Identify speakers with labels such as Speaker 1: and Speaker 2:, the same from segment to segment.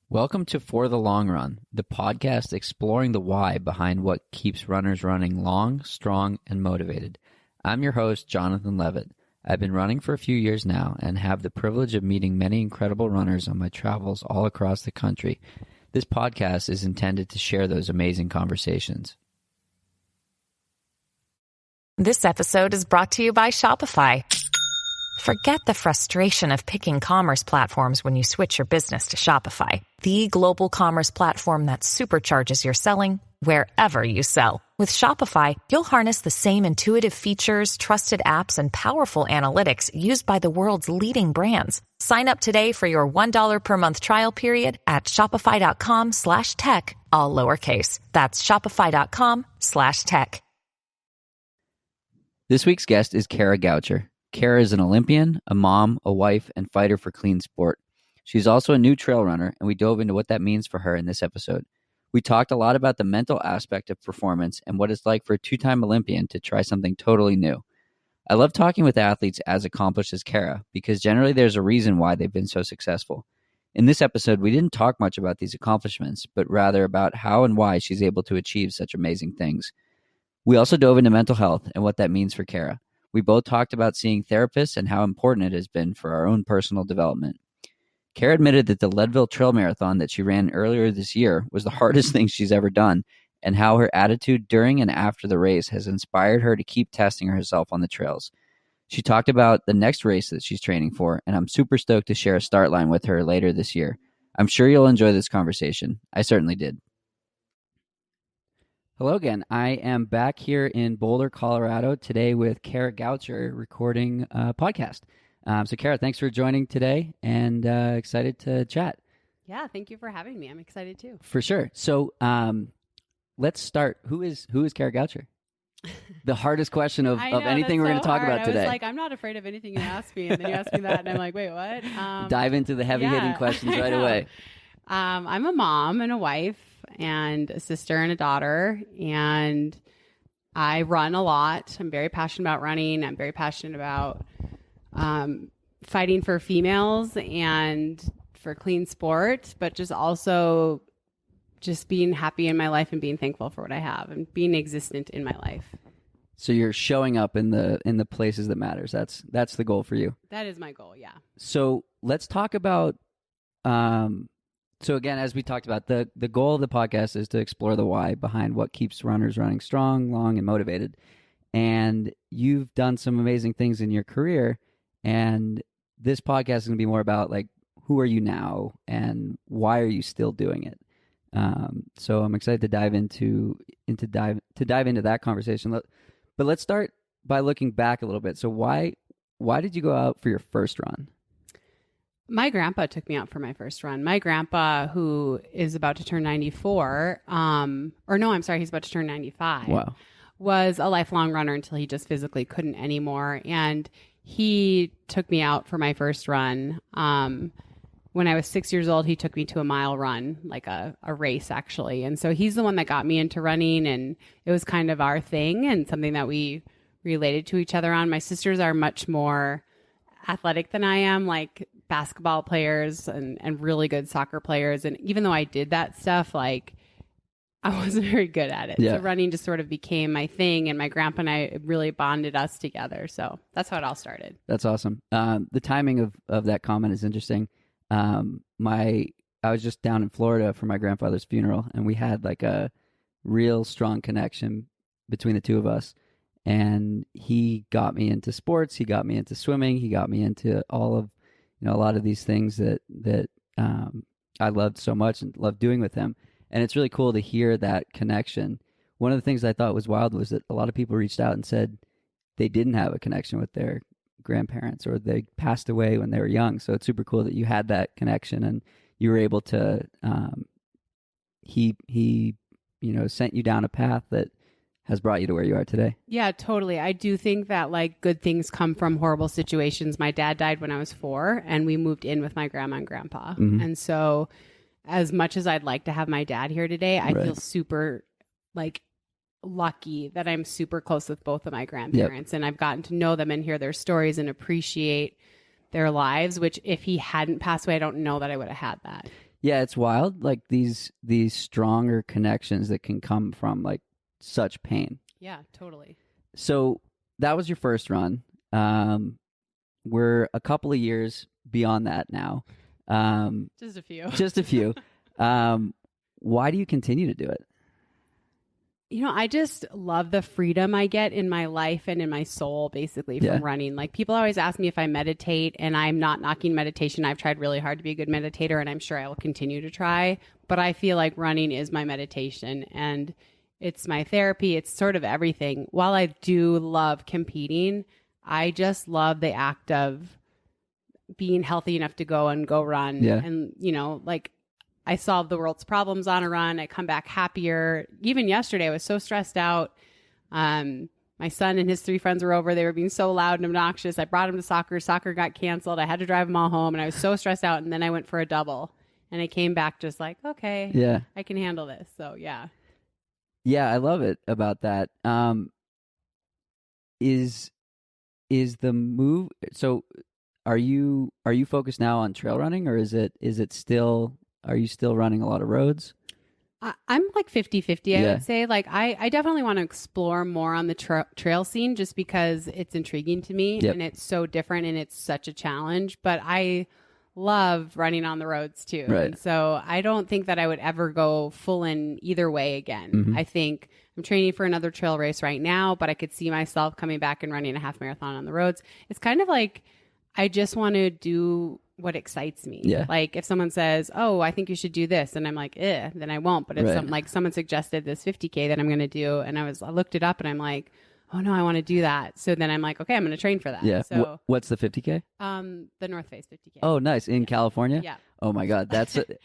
Speaker 1: Welcome to For the Long Run, the podcast exploring the why behind what keeps runners running long, strong, and motivated. I'm your host, Jonathan Levitt. I've been running for a few years now and have the privilege of meeting many incredible runners on my travels all across the country. This podcast is intended to share those amazing conversations.
Speaker 2: This episode is brought to you by Shopify. Forget the frustration of picking commerce platforms when you switch your business to Shopify, the global commerce platform that supercharges your selling wherever you sell. With Shopify, you'll harness the same intuitive features, trusted apps, and powerful analytics used by the world's leading brands. Sign up today for your $1 per month trial period at shopify.com/tech, all lowercase. That's shopify.com/tech.
Speaker 1: This week's guest is Kara Goucher. Kara is an Olympian, a mom, a wife, and fighter for clean sport. She's also a new trail runner, and we dove into what that means for her in this episode. We talked a lot about the mental aspect of performance and what it's like for a two-time Olympian to try something totally new. I love talking with athletes as accomplished as Kara because generally there's a reason why they've been so successful. In this episode, we didn't talk much about these accomplishments, but rather about how and why she's able to achieve such amazing things. We also dove into mental health and what that means for Kara. We both talked about seeing therapists and how important it has been for our own personal development. Kara admitted that the Leadville Trail Marathon that she ran earlier this year was the hardest thing she's ever done, and how her attitude during and after the race has inspired her to keep testing herself on the trails. She talked about the next race that she's training for, and I'm super stoked to share a start line with her later this year. I'm sure you'll enjoy this conversation. I certainly did. Hello again. I am back here in Boulder, Colorado today with Kara Goucher recording a podcast. So Kara, thanks for joining today and excited to chat.
Speaker 3: Yeah, thank you for having me. I'm excited too.
Speaker 1: For sure. So let's start. Who is Kara Goucher? The hardest question of anything we're going to talk about today.
Speaker 3: I was like, I'm not afraid of anything you ask me. And then you ask me that and I'm like, wait, what?
Speaker 1: Dive into the heavy-hitting questions right away.
Speaker 3: I'm a mom and a wife and a sister and a daughter, and I run a lot. I'm very passionate about running. I'm very passionate about fighting for females and for clean sport, but just also just being happy in my life and being thankful for what I have and being existent in my life.
Speaker 1: So you're showing up in the places that matters. That's the goal for you.
Speaker 3: That is my goal, yeah.
Speaker 1: So let's talk about so again, as we talked about, the goal of the podcast is to explore the why behind what keeps runners running strong, long, and motivated. And you've done some amazing things in your career, and this podcast is going to be more about like, who are you now and why are you still doing it? So I'm excited to dive into that conversation. But let's start by looking back a little bit. So why did you go out for your first run?
Speaker 3: My grandpa took me out for my first run. My grandpa, who is about to turn 94, he's about to turn 95.
Speaker 1: Wow.
Speaker 3: Was a lifelong runner until he just physically couldn't anymore. And he took me out for my first run. When I was 6 years old, he took me to a mile run, like a race actually. And so he's the one that got me into running, and it was kind of our thing and something that we related to each other on. My sisters are much more athletic than I am, like basketball players and really good soccer players. And even though I did that stuff, like I wasn't very good at it.
Speaker 1: Yeah.
Speaker 3: So running just sort of became my thing, and my grandpa and I really bonded us together. So that's how it all started.
Speaker 1: That's awesome. The timing of that comment is interesting. I was just down in Florida for my grandfather's funeral, and we had like a real strong connection between the two of us. And he got me into sports. He got me into swimming. He got me into all of, a lot of these things that I loved so much and loved doing with him. And it's really cool to hear that connection. One of the things I thought was wild was that a lot of people reached out and said they didn't have a connection with their grandparents, or they passed away when they were young. So it's super cool that you had that connection and you were able to, he sent you down a path that has brought you to where you are today.
Speaker 3: Yeah, totally. I do think that like good things come from horrible situations. My dad died when I was 4, and we moved in with my grandma and grandpa.
Speaker 1: Mm-hmm.
Speaker 3: And so as much as I'd like to have my dad here today, I feel super like lucky that I'm super close with both of my grandparents, and I've gotten to know them and hear their stories and appreciate their lives, which if he hadn't passed away, I don't know that I would have had that.
Speaker 1: Yeah, it's wild. Like these stronger connections that can come from like such pain.
Speaker 3: Yeah, totally.
Speaker 1: So that was your first run. We're a couple of years beyond that now.
Speaker 3: Just a few.
Speaker 1: Just a few. Why do you continue to do it?
Speaker 3: I just love the freedom I get in my life and in my soul, basically, from running. Like, people always ask me if I meditate, and I'm not knocking meditation. I've tried really hard to be a good meditator, and I'm sure I will continue to try. But I feel like running is my meditation, and it's my therapy. It's sort of everything. While I do love competing, I just love the act of being healthy enough to go run.
Speaker 1: Yeah.
Speaker 3: And, like, I solve the world's problems on a run. I come back happier. Even yesterday, I was so stressed out. My son and his 3 friends were over. They were being so loud and obnoxious. I brought him to soccer. Soccer got canceled. I had to drive them all home, and I was so stressed out. And then I went for a double, and I came back just like, okay, I can handle this. So, yeah.
Speaker 1: Yeah, I love it about that. Is the move? So, are you focused now on trail running, or is it still? Are you still running a lot of roads?
Speaker 3: I'm like 50-50, I would say. Like, I definitely want to explore more on the trail scene, just because it's intriguing to me and it's so different and it's such a challenge. But I love running on the roads too.
Speaker 1: Right.
Speaker 3: And so I don't think that I would ever go full in either way again.
Speaker 1: Mm-hmm.
Speaker 3: I think I'm training for another trail race right now, but I could see myself coming back and running a half marathon on the roads. It's kind of like, I just want to do what excites me.
Speaker 1: Yeah.
Speaker 3: Like, if someone says, "Oh, I think you should do this," and I'm like, then I won't. But if someone suggested this 50K that I'm going to do, and I looked it up, and I'm like, oh no, I want to do that. So then I'm like, okay, I'm going to train for that.
Speaker 1: Yeah.
Speaker 3: So
Speaker 1: what's the 50K?
Speaker 3: The North Face 50K.
Speaker 1: Oh, nice. In California?
Speaker 3: Yeah.
Speaker 1: Oh my God.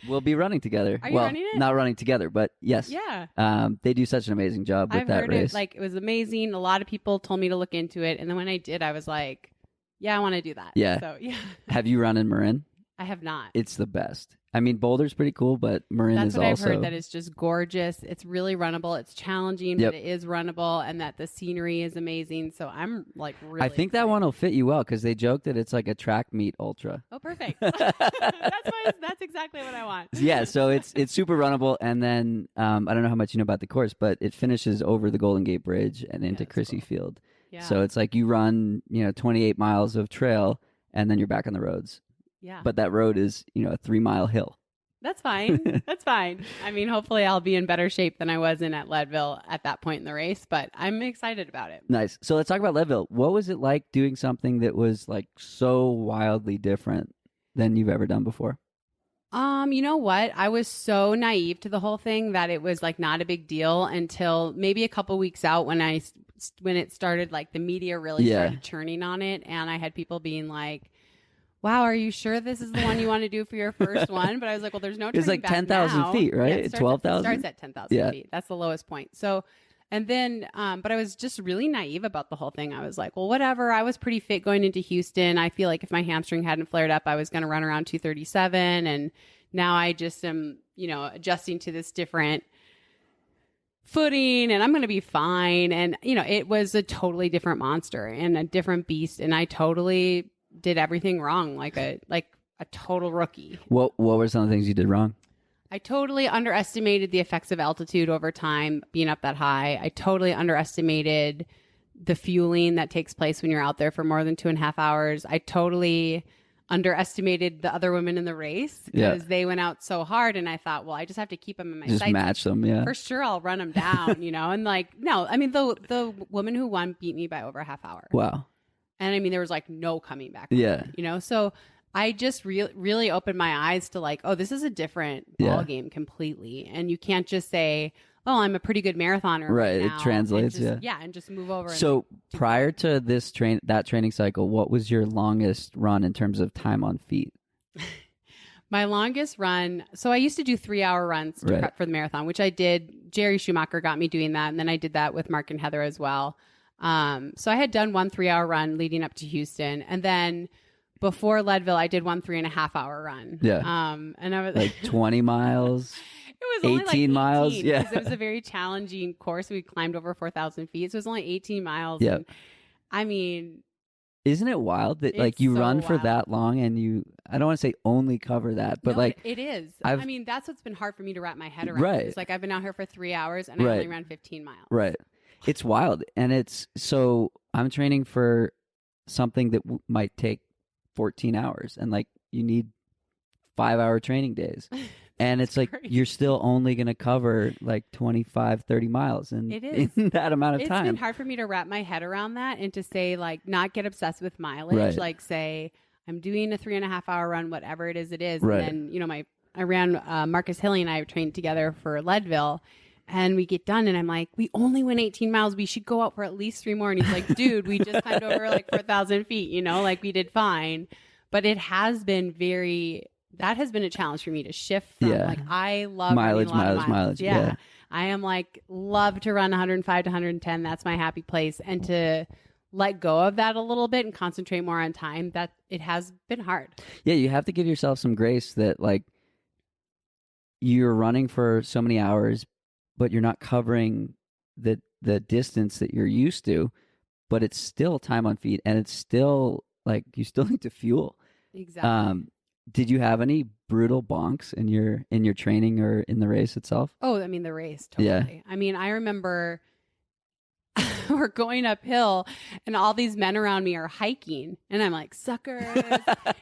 Speaker 1: We'll be running together.
Speaker 3: Are you running it?
Speaker 1: Not running together, but yes.
Speaker 3: Yeah.
Speaker 1: They do such an amazing job with that race.
Speaker 3: It was amazing. A lot of people told me to look into it. And then when I did, I was like, yeah, I want to do that.
Speaker 1: Yeah.
Speaker 3: So, yeah.
Speaker 1: Have you run in Marin?
Speaker 3: I have not.
Speaker 1: It's the best. I mean, Boulder's pretty cool, but Marin is also...
Speaker 3: That's what I've heard, that it's just gorgeous. It's really runnable. It's challenging, but it is runnable, and that the scenery is amazing. So I'm like really
Speaker 1: I think
Speaker 3: excited.
Speaker 1: that one will fit you well, because they joke that it's like a track meet ultra.
Speaker 3: Oh, perfect. That's exactly what I want.
Speaker 1: Yeah, so it's super runnable, and then I don't know how much you know about the course, but it finishes over the Golden Gate Bridge and into Crissy Field.
Speaker 3: Yeah.
Speaker 1: So it's like you run, 28 miles of trail, and then you're back on the roads.
Speaker 3: Yeah.
Speaker 1: But that road is, a 3-mile hill.
Speaker 3: That's fine. That's fine. I mean, hopefully I'll be in better shape than I was in at Leadville at that point in the race, but I'm excited about it.
Speaker 1: Nice. So let's talk about Leadville. What was it like doing something that was like so wildly different than you've ever done before?
Speaker 3: You know what? I was so naive to the whole thing that it was like not a big deal until maybe a couple weeks out when it started, like the media really started churning on it, and I had people being like, wow, are you sure this is the one you want to do for your first one? But I was like, well, there's no turning back.
Speaker 1: It's like 10,000 feet, right?
Speaker 3: Yeah,
Speaker 1: 12,000?
Speaker 3: It starts at 10,000 feet. That's the lowest point. So, and then, but I was just really naive about the whole thing. I was like, well, whatever. I was pretty fit going into Houston. I feel like if my hamstring hadn't flared up, I was going to run around 237. And now I just am, adjusting to this different footing, and I'm going to be fine. And, it was a totally different monster and a different beast. And I totally did everything wrong, like a total rookie.
Speaker 1: What were some of the things you did wrong?
Speaker 3: I totally underestimated the effects of altitude over time, being up that high. I totally underestimated the fueling that takes place when you're out there for more than 2.5 hours. I totally underestimated the other women in the race because they went out so hard, and I thought, well, I just have to keep them in my sights.
Speaker 1: Just match them, yeah.
Speaker 3: For sure, I'll run them down, and like, no, I mean, the woman who won beat me by over a half hour.
Speaker 1: Wow.
Speaker 3: And I mean, there was like no coming back.
Speaker 1: Yeah.
Speaker 3: So I just really opened my eyes to like, oh, this is a different ball game completely. And you can't just say, oh, I'm a pretty good marathoner.
Speaker 1: Right.
Speaker 3: Now,
Speaker 1: it translates.
Speaker 3: and just move over.
Speaker 1: So prior to this that training cycle, what was your longest run in terms of time on feet?
Speaker 3: My longest run. So I used to do 3-hour runs to prep for the marathon, which I did. Jerry Schumacher got me doing that. And then I did that with Mark and Heather as well. So I had done one 3-hour run leading up to Houston, and then before Leadville, I did one 3.5-hour run.
Speaker 1: Yeah.
Speaker 3: And I was
Speaker 1: like 20 miles.
Speaker 3: It was only
Speaker 1: 18 miles. Yeah.
Speaker 3: because it was a very challenging course. We climbed over 4,000 feet. So it was only 18 miles.
Speaker 1: Yeah.
Speaker 3: And, I mean,
Speaker 1: isn't it wild that like
Speaker 3: It's
Speaker 1: you
Speaker 3: so
Speaker 1: run for
Speaker 3: wild.
Speaker 1: that long and I don't want to say only cover that, but
Speaker 3: no,
Speaker 1: like
Speaker 3: it is.
Speaker 1: I've-
Speaker 3: I mean, that's what's been hard for me to wrap my head around.
Speaker 1: Right.
Speaker 3: It's like I've been out here for 3 hours and I
Speaker 1: Right.
Speaker 3: only ran 15 miles.
Speaker 1: right. It's wild. And so I'm training for something that might take 14 hours and like you need 5-hour training days. And it's like
Speaker 3: crazy.
Speaker 1: you're still only going to cover like 25, 30 miles in that amount of
Speaker 3: It's
Speaker 1: time.
Speaker 3: been hard for me to wrap my head around that and to say, like, not get obsessed with mileage.
Speaker 1: Right.
Speaker 3: Like, say, I'm doing a 3.5-hour run, whatever it is.
Speaker 1: Right.
Speaker 3: And then, I ran Marcus Hilly and I trained together for Leadville. And we get done and I'm like, we only went 18 miles. We should go out for at least 3 more. And he's like, dude, we just climbed over like 4,000 feet, like we did fine. But it has been that has been a challenge for me to shift from like, I love
Speaker 1: mileage.
Speaker 3: Yeah. I am like, love to run 105 to 110. That's my happy place. And to let go of that a little bit and concentrate more on time, that it has been hard.
Speaker 1: Yeah, you have to give yourself some grace that like you're running for so many hours, but you're not covering the distance that you're used to, but it's still time on feet and it's still like you still need to fuel.
Speaker 3: Exactly.
Speaker 1: Did you have any brutal bonks in your training or in the race itself?
Speaker 3: Oh, I mean, the race, totally.
Speaker 1: Yeah.
Speaker 3: I mean, I remember we're going uphill and all these men around me are hiking and I'm like, suckers.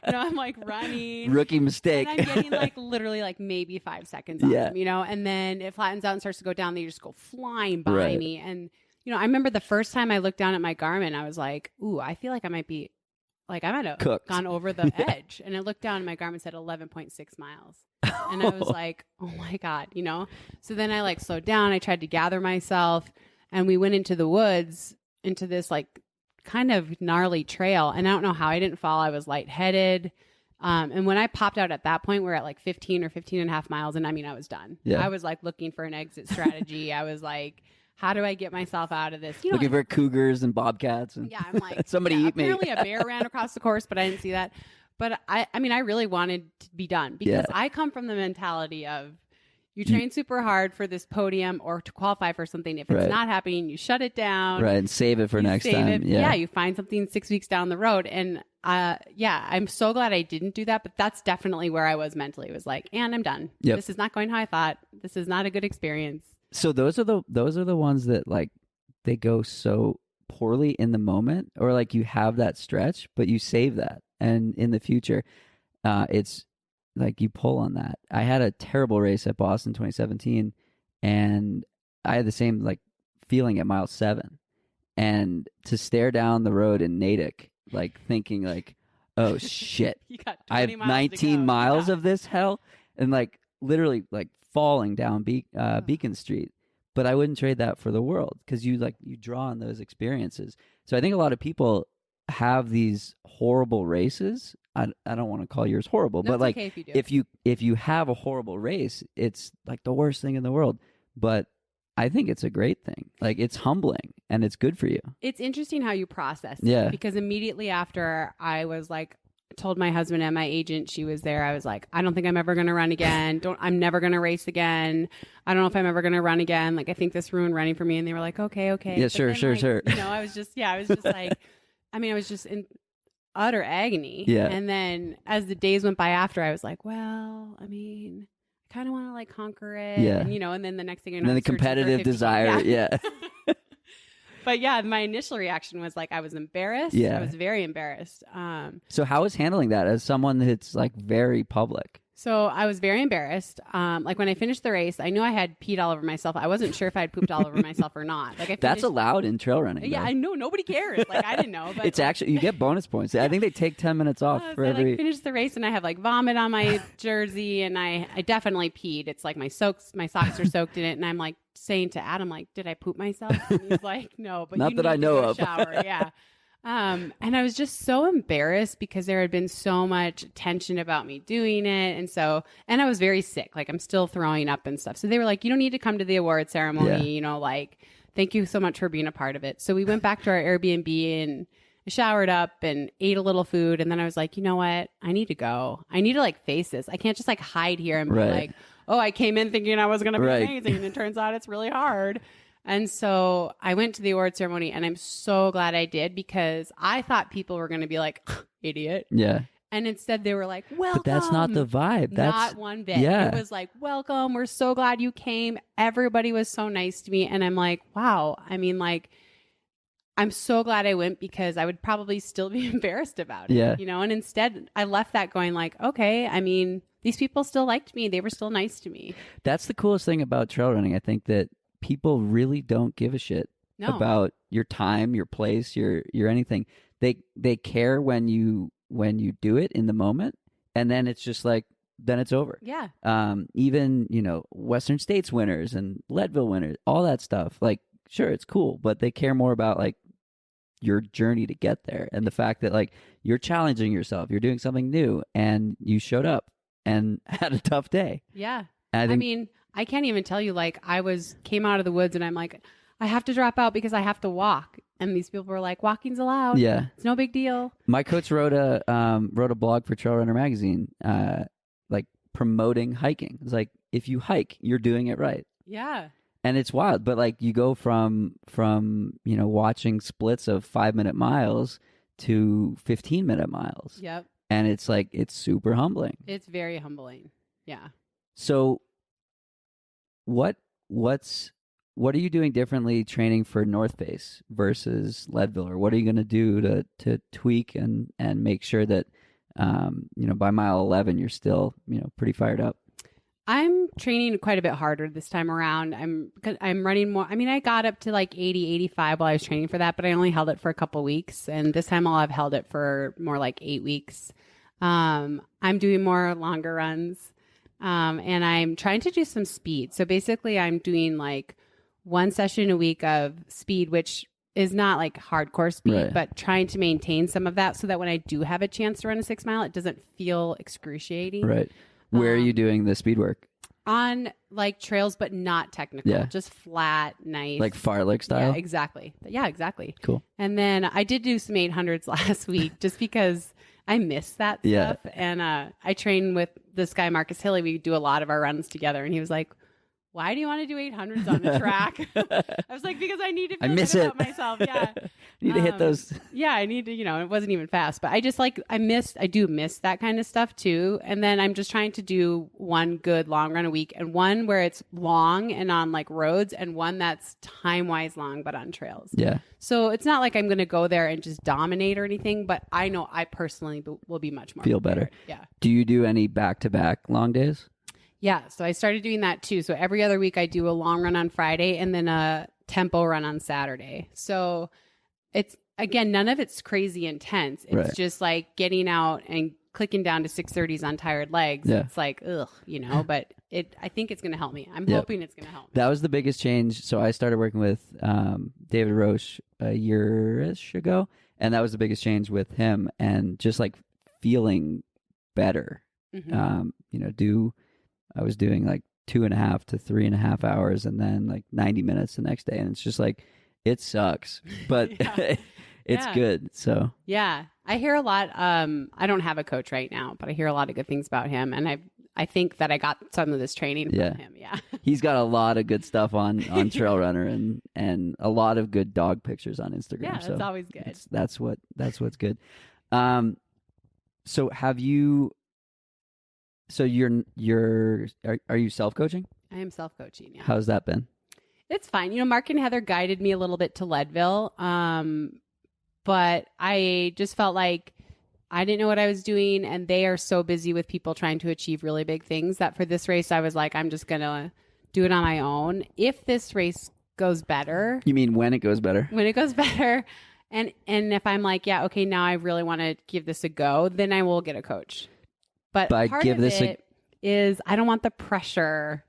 Speaker 3: I'm like running.
Speaker 1: Rookie mistake.
Speaker 3: And I'm getting like literally like maybe 5 seconds on them, and then it flattens out and starts to go down. They just go flying by
Speaker 1: Right.
Speaker 3: me. And, I remember the first time I looked down at my Garmin, I was like, ooh, I feel like I might be like, I might have
Speaker 1: Cooked.
Speaker 3: gone over the edge. And I looked down and my Garmin said 11.6 miles. And I was like, oh my God, So then I like slowed down. I tried to gather myself and we went into the woods into this like kind of gnarly trail. And I don't know how I didn't fall. I was lightheaded. And when I popped out at that point, we're at like 15 or 15 and a half miles. And I mean, I was done.
Speaker 1: Yeah.
Speaker 3: I was like looking for an exit strategy. I was like, how do I get myself out of this?
Speaker 1: Looking for cougars and bobcats and
Speaker 3: yeah, I'm like,
Speaker 1: somebody eat me.
Speaker 3: Apparently a bear ran across the course, but I didn't see that. But I mean, I really wanted to be done because I come from the mentality of you train super hard for this podium or to qualify for something. If it's not happening, you shut it down.
Speaker 1: Right, and save it for next time.
Speaker 3: Yeah, you find something 6 weeks down the road. And I'm so glad I didn't do that. But that's definitely where I was mentally. It was like, and I'm done.
Speaker 1: Yep.
Speaker 3: This is not going how I thought. This is not a good experience.
Speaker 1: So those are the ones that like they go so poorly in the moment, or like you have that stretch, but you save that, and in the future, it's like you pull on that. I had a terrible race at Boston 2017, and I had the same like feeling at mile 7, and to stare down the road in Natick, like thinking like, oh shit,
Speaker 3: You got
Speaker 1: I have
Speaker 3: 20 miles
Speaker 1: 19
Speaker 3: to go.
Speaker 1: miles
Speaker 3: Yeah.
Speaker 1: of this hell, and like literally like falling down Beacon Street. But I wouldn't trade that for the world because you draw on those experiences. So I think a lot of people have these horrible races. I don't want to call yours horrible,
Speaker 3: No,
Speaker 1: but
Speaker 3: it's
Speaker 1: like
Speaker 3: okay if you do.
Speaker 1: if you have a horrible race, it's like the worst thing in the world. But I think it's a great thing. Like it's humbling and it's good for you.
Speaker 3: It's interesting how you process it.
Speaker 1: Yeah.
Speaker 3: Because immediately after I was like, told my husband and my agent, she was there. I was like, I don't think I'm ever going to run again. I'm never going to race again. I don't know if I'm ever going to run again. Like, I think this ruined running for me. And they were like, okay.
Speaker 1: Yeah,
Speaker 3: But
Speaker 1: sure,
Speaker 3: then,
Speaker 1: sure,
Speaker 3: like,
Speaker 1: sure.
Speaker 3: I was just like, I was just in utter agony.
Speaker 1: Yeah.
Speaker 3: And then as the days went by after, I was like, well, I kind of want to like conquer it.
Speaker 1: Yeah.
Speaker 3: And then the next thing I know,
Speaker 1: And then
Speaker 3: I'm
Speaker 1: the
Speaker 3: searching for
Speaker 1: competitive
Speaker 3: 50.
Speaker 1: desire. Yeah.
Speaker 3: But yeah, my initial reaction was like, I was embarrassed.
Speaker 1: Yeah.
Speaker 3: I was very embarrassed.
Speaker 1: So how is handling that as someone that's like very public?
Speaker 3: So I was very embarrassed. Like when I finished the race, I knew I had peed all over myself. I wasn't sure if I had pooped all over myself or not. Like
Speaker 1: That's allowed in trail running.
Speaker 3: Yeah,
Speaker 1: though.
Speaker 3: I know. Nobody cares. Like I didn't know. But
Speaker 1: It's actually, you get bonus points. I think they take 10 minutes off for
Speaker 3: I
Speaker 1: every.
Speaker 3: finished the race and I have like vomit on my jersey and I definitely peed. It's like my socks are soaked in it. And I'm like saying to Adam, like, did I poop myself? And he's like, no, but
Speaker 1: Not
Speaker 3: you
Speaker 1: that
Speaker 3: need
Speaker 1: I
Speaker 3: to
Speaker 1: know
Speaker 3: go
Speaker 1: of.
Speaker 3: shower. Yeah. And I was just so embarrassed because there had been so much tension about me doing it. And I was very sick. Like I'm still throwing up and stuff. So they were like, you don't need to come to the award ceremony, like, thank you so much for being a part of it. So we went back to our Airbnb and I showered up and ate a little food. And then I was like, you know what? I need to go. I need to like face this. I can't just like hide here and be
Speaker 1: Right.
Speaker 3: like, oh, I came in thinking I was going to be
Speaker 1: Right.
Speaker 3: amazing. And it turns out it's really hard. And so I went to the award ceremony and I'm so glad I did because I thought people were going to be like, idiot.
Speaker 1: Yeah.
Speaker 3: And instead they were like, welcome.
Speaker 1: But that's not the vibe. That's
Speaker 3: not one bit.
Speaker 1: Yeah.
Speaker 3: It was like, welcome. We're so glad you came. Everybody was so nice to me. And I'm like, wow. I mean, like, I'm so glad I went because I would probably still be embarrassed about it.
Speaker 1: Yeah.
Speaker 3: You know, and instead I left that going like, okay, I mean, these people still liked me. They were still nice to me.
Speaker 1: That's the coolest thing about trail running. I think that people really don't give a shit about your time, your place, your anything. They care when you do it in the moment, and then it's just like then it's over.
Speaker 3: Yeah.
Speaker 1: Even, you know, Western States winners and Leadville winners, all that stuff. Like, sure, it's cool, but they care more about like your journey to get there and the fact that like you're challenging yourself, you're doing something new, and you showed up and had a tough day.
Speaker 3: Yeah.
Speaker 1: And
Speaker 3: I mean, I can't even tell you, like, came out of the woods and I'm like, I have to drop out because I have to walk. And these people were like, walking's allowed.
Speaker 1: Yeah.
Speaker 3: It's no big deal.
Speaker 1: My coach wrote a blog for Trail Runner magazine, like promoting hiking. It's like, if you hike, you're doing it right.
Speaker 3: Yeah.
Speaker 1: And it's wild, but like you go from you know, watching splits of 5-minute miles to 15-minute miles.
Speaker 3: Yep.
Speaker 1: And it's like, it's super humbling.
Speaker 3: It's very humbling. Yeah.
Speaker 1: So what are you doing differently training for North Face versus Leadville? Or what are you going to do to tweak and make sure that, you know, by mile 11, you're still, you know, pretty fired up?
Speaker 3: I'm training quite a bit harder this time around. I'm running more. I mean, I got up to like 80, 85 while I was training for that, but I only held it for a couple weeks. And this time I'll have held it for more like 8 weeks. I'm doing more longer runs. And I'm trying to do some speed. So basically I'm doing like one session a week of speed, which is not like hardcore speed,
Speaker 1: Right.
Speaker 3: but trying to maintain some of that so that when I do have a chance to run a 6 mile, it doesn't feel excruciating.
Speaker 1: Right. Where are you doing the speed work?
Speaker 3: On like trails, but not technical.
Speaker 1: Yeah.
Speaker 3: Just flat, nice.
Speaker 1: Like Farlick style?
Speaker 3: Yeah, exactly. Yeah, exactly.
Speaker 1: Cool.
Speaker 3: And then I did do some 800s last week just because I miss that
Speaker 1: Yeah.
Speaker 3: stuff. And I train with this guy, Marcus Hilly. We do a lot of our runs together. And he was like, why do you want to do 800s on the track? I was like, because I need to feel
Speaker 1: miss
Speaker 3: good
Speaker 1: it.
Speaker 3: about myself. Yeah.
Speaker 1: Need to hit those.
Speaker 3: Yeah, I need to, you know, it wasn't even fast, but I just like, I do miss that kind of stuff too. And then I'm just trying to do one good long run a week and one where it's long and on like roads and one that's time wise long, but on trails.
Speaker 1: Yeah.
Speaker 3: So it's not like I'm going to go there and just dominate or anything, but I know I personally will be much more
Speaker 1: Feel
Speaker 3: prepared.
Speaker 1: better.
Speaker 3: Yeah.
Speaker 1: Do you do any back-to-back long days?
Speaker 3: Yeah. So I started doing that too. So every other week I do a long run on Friday and then a tempo run on Saturday. So it's, again, none of it's crazy intense. It's
Speaker 1: Right.
Speaker 3: just like getting out and clicking down to 630s on tired legs.
Speaker 1: Yeah.
Speaker 3: It's like, ugh, you know, but I think it's going to help me. I'm
Speaker 1: Yep.
Speaker 3: hoping it's going to help me.
Speaker 1: That was the biggest change. So I started working with David Roche a year-ish ago, and that was the biggest change with him, and just like feeling better.
Speaker 3: Mhm.
Speaker 1: You know, I was doing like 2.5 to 3.5 hours, and then like 90 minutes the next day, and it's just like it sucks, but
Speaker 3: Yeah.
Speaker 1: it's
Speaker 3: Yeah.
Speaker 1: good. So
Speaker 3: Yeah. I hear a lot. I don't have a coach right now, but I hear a lot of good things about him. And I think that I got some of this training
Speaker 1: Yeah.
Speaker 3: from him. Yeah.
Speaker 1: he's got a lot of good stuff on Trail Runner and a lot of good dog pictures on Instagram.
Speaker 3: Yeah,
Speaker 1: so
Speaker 3: that's always good.
Speaker 1: That's what's good. So have you? So are you self-coaching?
Speaker 3: I am self-coaching. Yeah.
Speaker 1: How's that been?
Speaker 3: It's fine. You know, Mark and Heather guided me a little bit to Leadville. But I just felt like I didn't know what I was doing. And they are so busy with people trying to achieve really big things that for this race, I was like, I'm just going to do it on my own. If this race goes better.
Speaker 1: You mean when it goes better?
Speaker 3: When it goes better. And if I'm like, yeah, okay, now I really want to give this a go, then I will get a coach. But part of it is I don't want the pressure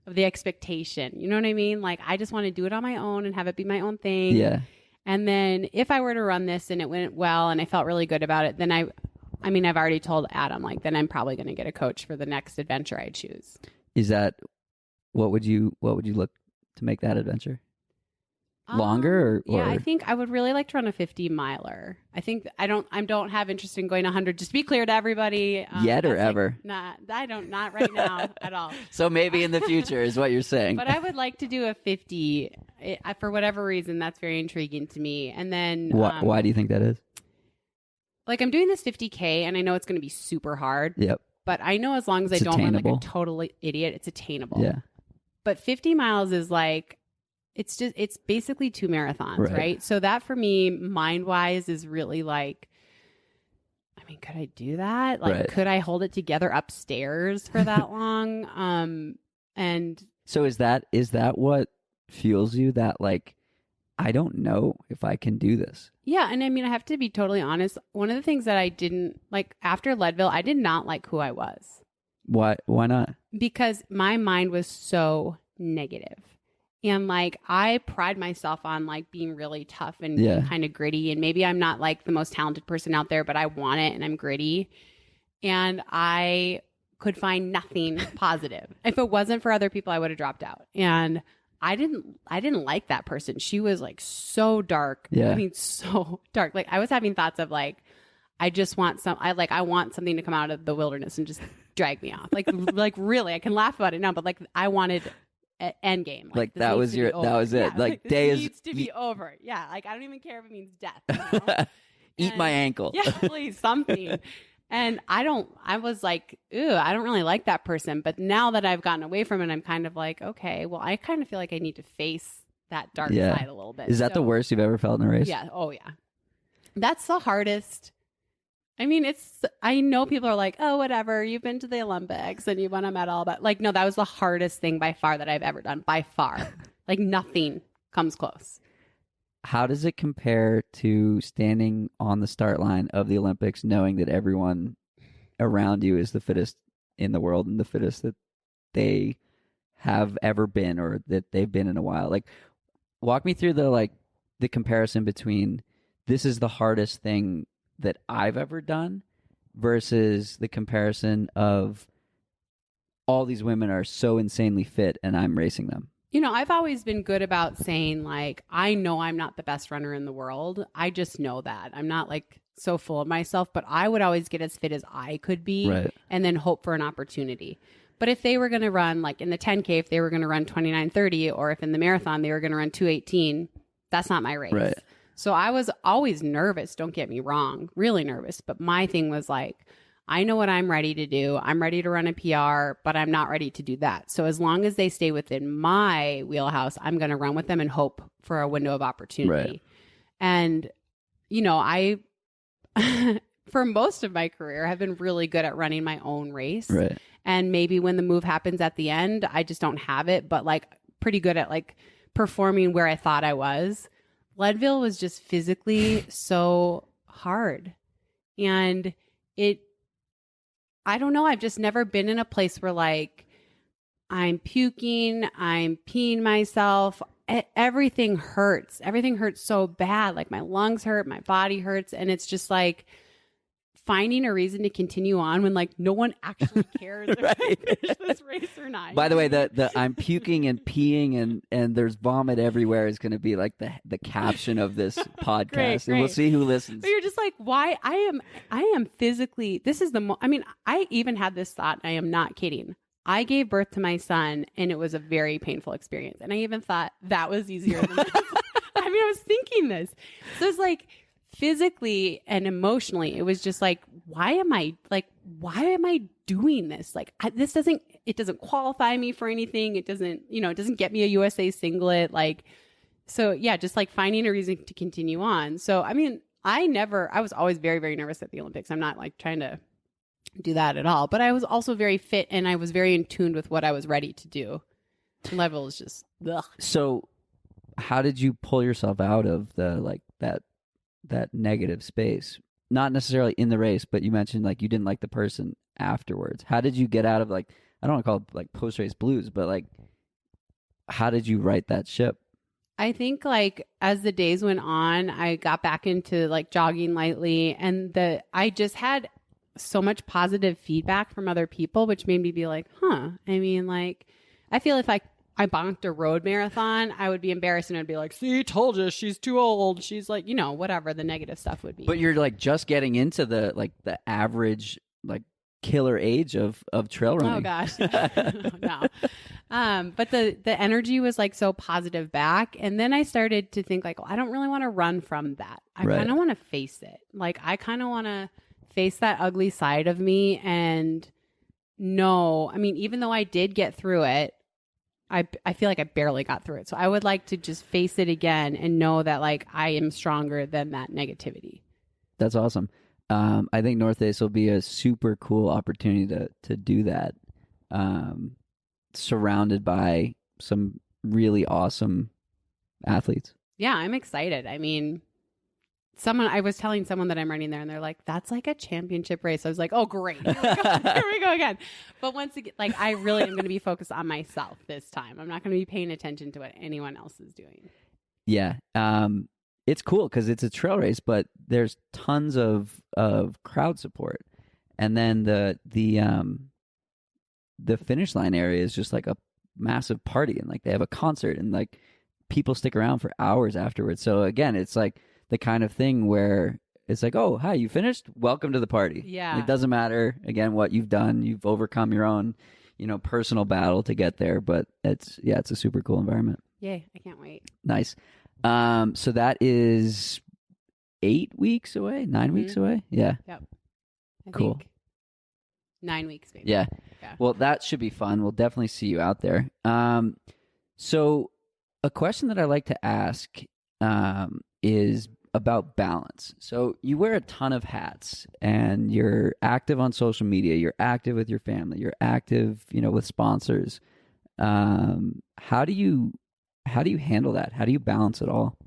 Speaker 3: of the expectation. You know what I mean? Like, I just want to do it on my own and have it be my own thing.
Speaker 1: Yeah.
Speaker 3: And then if I were to run this and it went well and I felt really good about it, then I've already told Adam, like, then I'm probably going to get a coach for the next adventure I choose.
Speaker 1: Is that, what would you look to make that adventure? longer? Or
Speaker 3: Yeah, I think I would really like to run a 50 miler. I think I don't have interest in going 100. Just to be clear to everybody.
Speaker 1: Yet or ever?
Speaker 3: Not right now at all.
Speaker 1: So maybe in the future is what you're saying.
Speaker 3: But I would like to do a 50. For whatever reason, that's very intriguing to me. And then
Speaker 1: Why do you think that is?
Speaker 3: Like I'm doing this 50K and I know it's going to be super hard.
Speaker 1: Yep.
Speaker 3: But I know as long as I don't run like a total idiot, it's attainable.
Speaker 1: Yeah.
Speaker 3: But 50 miles is like, it's basically 2 marathons, right? So that for me, mind-wise, is really like, I mean, could I do that? Like, could I hold it together upstairs for that long? And
Speaker 1: so is that what fuels you? That like, I don't know if I can do this.
Speaker 3: Yeah, and I mean, I have to be totally honest. One of the things that I didn't like after Leadville, I did not like who I was.
Speaker 1: Why not?
Speaker 3: Because my mind was so negative. And like I pride myself on like being really tough and being kind of gritty. And maybe I'm not like the most talented person out there, but I want it and I'm gritty. And I could find nothing positive. If it wasn't for other people, I would have dropped out. And I didn't like that person. She was like so dark.
Speaker 1: Yeah.
Speaker 3: I mean, so dark. Like I was having thoughts of like, I want something to come out of the wilderness and just drag me off. Like really, I can laugh about it now, but like I wanted end game.
Speaker 1: Like that was it.
Speaker 3: Yeah,
Speaker 1: like
Speaker 3: this
Speaker 1: day
Speaker 3: needs to be over. Yeah. Like I don't even care if it means death. You know?
Speaker 1: Eat my ankle.
Speaker 3: Yeah, please, something. And I was like, ooh, I don't really like that person. But now that I've gotten away from it, I'm kind of like, okay, well, I kind of feel like I need to face that dark side a little bit.
Speaker 1: Is that the worst you've ever felt in a race?
Speaker 3: Yeah. Oh, yeah. That's the hardest. I mean, I know people are like, oh, whatever. You've been to the Olympics and you won a medal. But like, no, that was the hardest thing by far that I've ever done. By far. Like nothing comes close.
Speaker 1: How does it compare to standing on the start line of the Olympics, knowing that everyone around you is the fittest in the world and the fittest that they have ever been or that they've been in a while? Like, walk me through the comparison between this is the hardest thing that I've ever done versus the comparison of all these women are so insanely fit and I'm racing them.
Speaker 3: You know, I've always been good about saying like, I know I'm not the best runner in the world. I just know that. I'm not like so full of myself, but I would always get as fit as I could be and then hope for an opportunity. But if they were going to run like in the 10K, if they were going to run 29:30, or if in the marathon they were going to run 2:18, that's not my race.
Speaker 1: Right.
Speaker 3: So I was always nervous. Don't get me wrong, really nervous. But my thing was like, I know what I'm ready to do. I'm ready to run a PR, but I'm not ready to do that. So as long as they stay within my wheelhouse, I'm going to run with them and hope for a window of opportunity.
Speaker 1: Right.
Speaker 3: And, you know, I, for most of my career, have been really good at running my own race.
Speaker 1: Right.
Speaker 3: And maybe when the move happens at the end, I just don't have it, but like pretty good at like performing where I thought I was. Leadville was just physically so hard. And I don't know. I've just never been in a place where like I'm puking, I'm peeing myself. Everything hurts. Everything hurts so bad. Like my lungs hurt, my body hurts. And it's just like finding a reason to continue on when like no one actually cares if I finish this race or not.
Speaker 1: By the way, the I'm puking and peeing and there's vomit everywhere is going to be like the caption of this podcast.
Speaker 3: Great.
Speaker 1: And we'll see who listens.
Speaker 3: But you're just like, why? I am physically, this is I mean, I even had this thought, I am not kidding. I gave birth to my son and it was a very painful experience. And I even thought that was easier than this. I mean, I was thinking this. So it's like, physically and emotionally, it was just like, why am I doing this? Like, it doesn't qualify me for anything. It doesn't get me a USA singlet. Like, so yeah, just like finding a reason to continue on. So, I mean, I was always very, very nervous at the Olympics. I'm not like trying to do that at all, but I was also very fit and I was very in tune with what I was ready to do. Level is just, ugh.
Speaker 1: So how did you pull yourself out of that negative space? Not necessarily in the race, but you mentioned like you didn't like the person afterwards. How did you get out of like, I don't want to call it like post-race blues, but like, how did you right that ship?
Speaker 3: I think like as the days went on, I got back into like jogging lightly and I just had so much positive feedback from other people, which made me be like, I mean, like, I feel if I bonked a road marathon, I would be embarrassed and I'd be like, see, told you, she's too old. She's like, whatever the negative stuff would be.
Speaker 1: But you're like just getting into the average like killer age of trail running.
Speaker 3: Oh gosh. No. But the energy was like so positive back. And then I started to think like, well, I don't really want to run from that. I kind of want to face it. Like I kind of want to face that ugly side of me and know, I mean, even though I did get through it, I feel like I barely got through it. So I would like to just face it again and know that like I am stronger than that negativity.
Speaker 1: That's awesome. I think North Ace will be a super cool opportunity to do that. Surrounded by some really awesome athletes.
Speaker 3: Yeah, I'm excited. I mean, I was telling someone that I'm running there and they're like, that's like a championship race. I was like, oh, great. Here we go again. But once again, like I really am going to be focused on myself this time. I'm not going to be paying attention to what anyone else is doing.
Speaker 1: Yeah. It's cool because it's a trail race, but there's tons of crowd support. And then the finish line area is just like a massive party and like they have a concert and like people stick around for hours afterwards. So again, it's like the kind of thing where it's like, oh, hi, you finished? Welcome to the party.
Speaker 3: Yeah.
Speaker 1: It doesn't matter, again, what you've done. You've overcome your own, personal battle to get there. But it's a super cool environment.
Speaker 3: Yay. I can't wait.
Speaker 1: Nice. So that is 8 weeks away, 9 weeks away. Yeah.
Speaker 3: Yep. I
Speaker 1: cool.
Speaker 3: think 9 weeks, maybe.
Speaker 1: Yeah. Well, that should be fun. We'll definitely see you out there. So a question that I like to ask is about balance. So you wear a ton of hats and you're active on social media, you're active with your family, you're active, with sponsors. How do you handle that? How do you balance it all?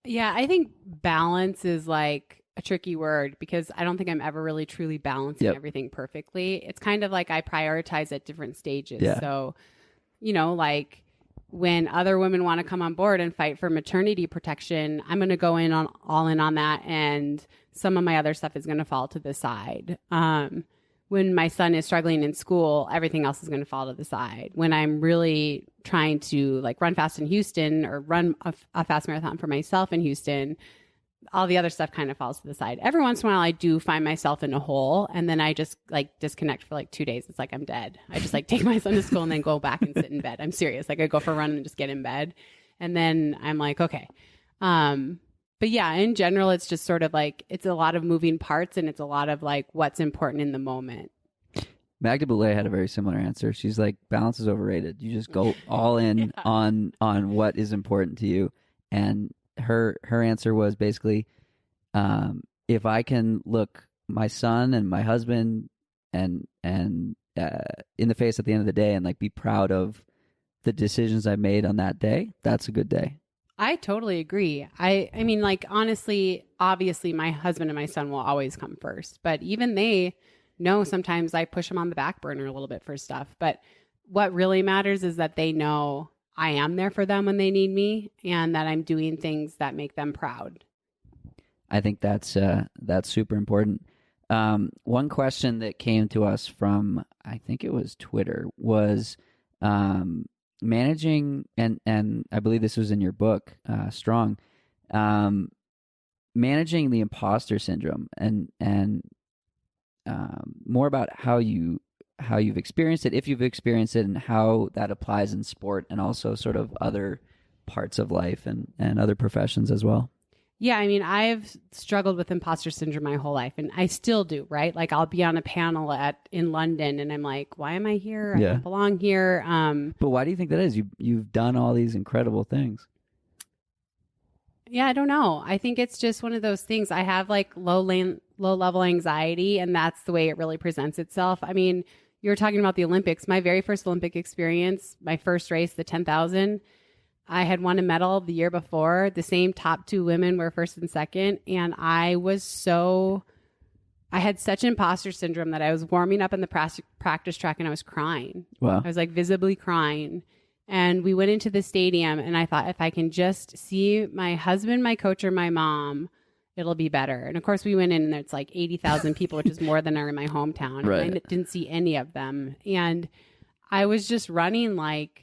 Speaker 3: Yeah, I think balance is like a tricky word because I don't think I'm ever really truly balancing everything perfectly. It's kind of like I prioritize at different stages.
Speaker 1: Yeah.
Speaker 3: So, like when other women want to come on board and fight for maternity protection, I'm going to go all in on that. And some of my other stuff is going to fall to the side. When my son is struggling in school, everything else is going to fall to the side. When I'm really trying to like run fast in Houston or run a fast marathon for myself in Houston, all the other stuff kind of falls to the side. Every once in a while, I do find myself in a hole and then I just like disconnect for like 2 days. It's like I'm dead. I just like take my son to school and then go back and sit in bed. I'm serious. Like I go for a run and just get in bed. And then I'm like, okay. But yeah, in general, it's just sort of like, it's a lot of moving parts and it's a lot of like what's important in the moment.
Speaker 1: Magda Boulay had a very similar answer. She's like, balance is overrated. You just go all in on what is important to you. And her answer was basically, if I can look my son and my husband and in the face at the end of the day and like be proud of the decisions I made on that day, that's a good day.
Speaker 3: I totally agree. I mean, like, honestly, obviously my husband and my son will always come first, but even they know sometimes I push them on the back burner a little bit for stuff. But what really matters is that they know I am there for them when they need me and that I'm doing things that make them proud.
Speaker 1: I think that's super important. One question that came to us from, I think it was Twitter, was managing, and I believe this was in your book, Strong, managing the imposter syndrome and more about how you've experienced it, if you've experienced it, and how that applies in sport and also sort of other parts of life and other professions as well.
Speaker 3: Yeah, I mean, I've struggled with imposter syndrome my whole life, and I still do, right? Like, I'll be on a panel in London, and I'm like, why am I here? I don't belong here.
Speaker 1: But why do you think that is? You've done all these incredible things.
Speaker 3: Yeah, I don't know. I think it's just one of those things. I have like low level anxiety, and that's the way it really presents itself. I mean, you were talking about the Olympics. My very first Olympic experience, my first race, the 10,000. I had won a medal the year before. The same top two women were first and second. And I had such imposter syndrome that I was warming up in the practice track and I was crying.
Speaker 1: Wow.
Speaker 3: I was like visibly crying. And we went into the stadium and I thought, if I can just see my husband, my coach, or my mom, it'll be better. And of course we went in and it's like 80,000 people, which is more than are in my hometown.
Speaker 1: Right.
Speaker 3: And I didn't see any of them. And I was just running like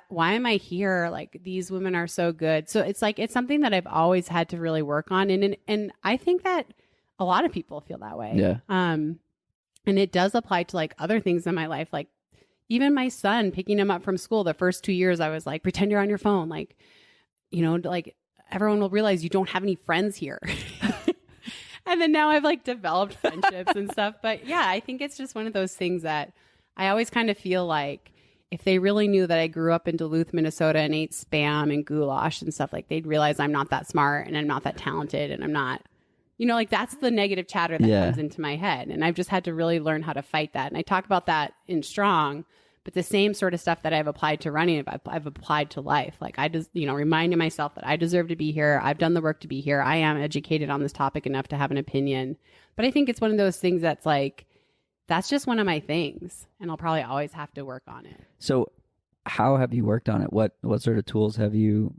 Speaker 3: why am I here? Like, these women are so good. So it's like, it's something that I've always had to really work on. And I think that a lot of people feel that way.
Speaker 1: Yeah.
Speaker 3: And it does apply to like other things in my life. Like even my son, picking him up from school, the first 2 years, I was like, pretend you're on your phone. Like, like everyone will realize you don't have any friends here. And then now I've like developed friendships and stuff. But yeah, I think it's just one of those things that I always kind of feel like if they really knew that I grew up in Duluth, Minnesota and ate Spam and goulash and stuff, like they'd realize I'm not that smart and I'm not that talented and I'm not, like that's the negative chatter that comes into my head. And I've just had to really learn how to fight that. And I talk about that in Strong, but the same sort of stuff that I've applied to running, I've applied to life. Like I just, reminding myself that I deserve to be here. I've done the work to be here. I am educated on this topic enough to have an opinion. But I think it's one of those things that's like, that's just one of my things. And I'll probably always have to work on it.
Speaker 1: So how have you worked on it? What sort of tools have you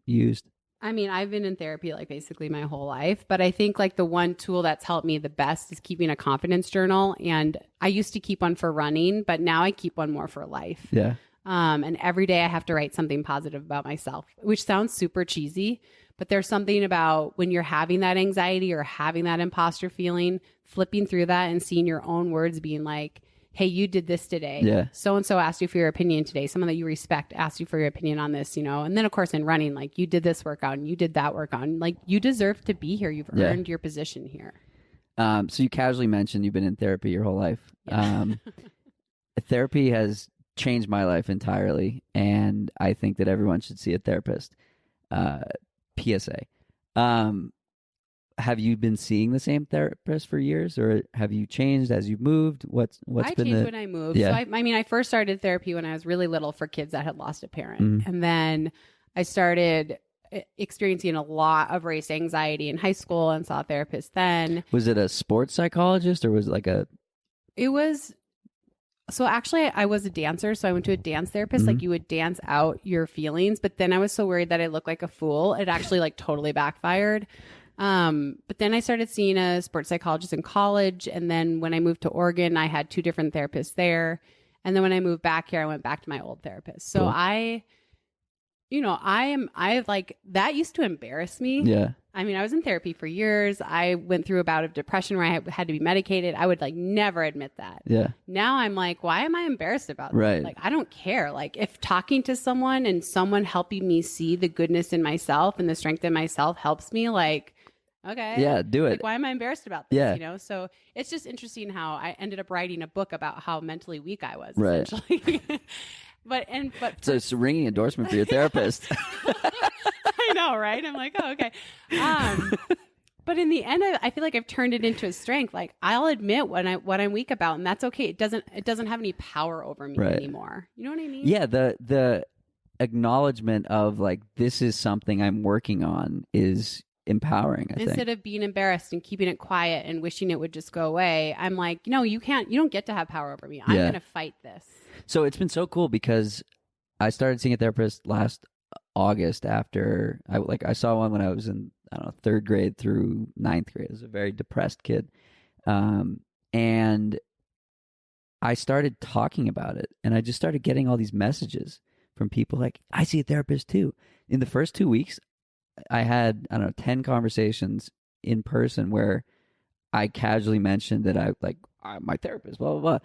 Speaker 1: used?
Speaker 3: I mean, I've been in therapy like basically my whole life, but I think like the one tool that's helped me the best is keeping a confidence journal. And I used to keep one for running, but now I keep one more for life.
Speaker 1: Yeah.
Speaker 3: And every day I have to write something positive about myself, which sounds super cheesy, but there's something about when you're having that anxiety or having that imposter feeling, flipping through that and seeing your own words being like, hey, you did this today.
Speaker 1: Yeah.
Speaker 3: So-and-so asked you for your opinion today. Someone that you respect asked you for your opinion on this, And then, of course, in running, like, you did this workout and you did that workout. Like, you deserve to be here. You've earned your position here.
Speaker 1: So you casually mentioned you've been in therapy your whole life.
Speaker 3: Yeah.
Speaker 1: Therapy has changed my life entirely, and I think that everyone should see a therapist. PSA. Have you been seeing the same therapist for years, or have you changed as you've moved? I
Speaker 3: changed when I moved.
Speaker 1: Yeah.
Speaker 3: So I first started therapy when I was really little for kids that had lost a parent. And then I started experiencing a lot of race anxiety in high school and saw a therapist then.
Speaker 1: Was it a sports psychologist or was it like
Speaker 3: It was... So actually, I was a dancer, so I went to a dance therapist. Like you would dance out your feelings, but then I was so worried that I looked like a fool. It actually like totally backfired. But then I started seeing a sports psychologist in college. And then when I moved to Oregon, I had 2 different therapists there. And then when I moved back here, I went back to my old therapist. So
Speaker 1: cool.
Speaker 3: that used to embarrass me.
Speaker 1: Yeah.
Speaker 3: I mean, I was in therapy for years. I went through a bout of depression where I had to be medicated. I would like never admit that.
Speaker 1: Yeah.
Speaker 3: Now I'm like, why am I embarrassed about that?
Speaker 1: Right.
Speaker 3: Like, I don't care. Like if talking to someone and someone helping me see the goodness in myself and the strength in myself helps me, like, okay.
Speaker 1: Yeah, do it.
Speaker 3: Like, why am I embarrassed about this?
Speaker 1: Yeah.
Speaker 3: So it's just interesting how I ended up writing a book about how mentally weak I was,
Speaker 1: right.
Speaker 3: essentially. But
Speaker 1: so it's a ringing endorsement for your therapist.
Speaker 3: I know, right? I'm like, oh, okay. But in the end, I feel like I've turned it into a strength. Like I'll admit what I'm weak about, and that's okay. It doesn't have any power over me anymore. You know what I mean?
Speaker 1: Yeah. The acknowledgement of like, this is something I'm working on is empowering. I think
Speaker 3: instead of being embarrassed and keeping it quiet and wishing it would just go away, I'm like, no, you don't get to have power over me. I'm going to fight this.
Speaker 1: So it's been so cool because I started seeing a therapist last August after I saw one when I was in, I don't know, 3rd grade through 9th grade. I was a very depressed kid. And I started talking about it, and I just started getting all these messages from people like, I see a therapist too. In the first 2 weeks, I had, I don't know, 10 conversations in person where I casually mentioned that I'm my therapist, blah, blah, blah.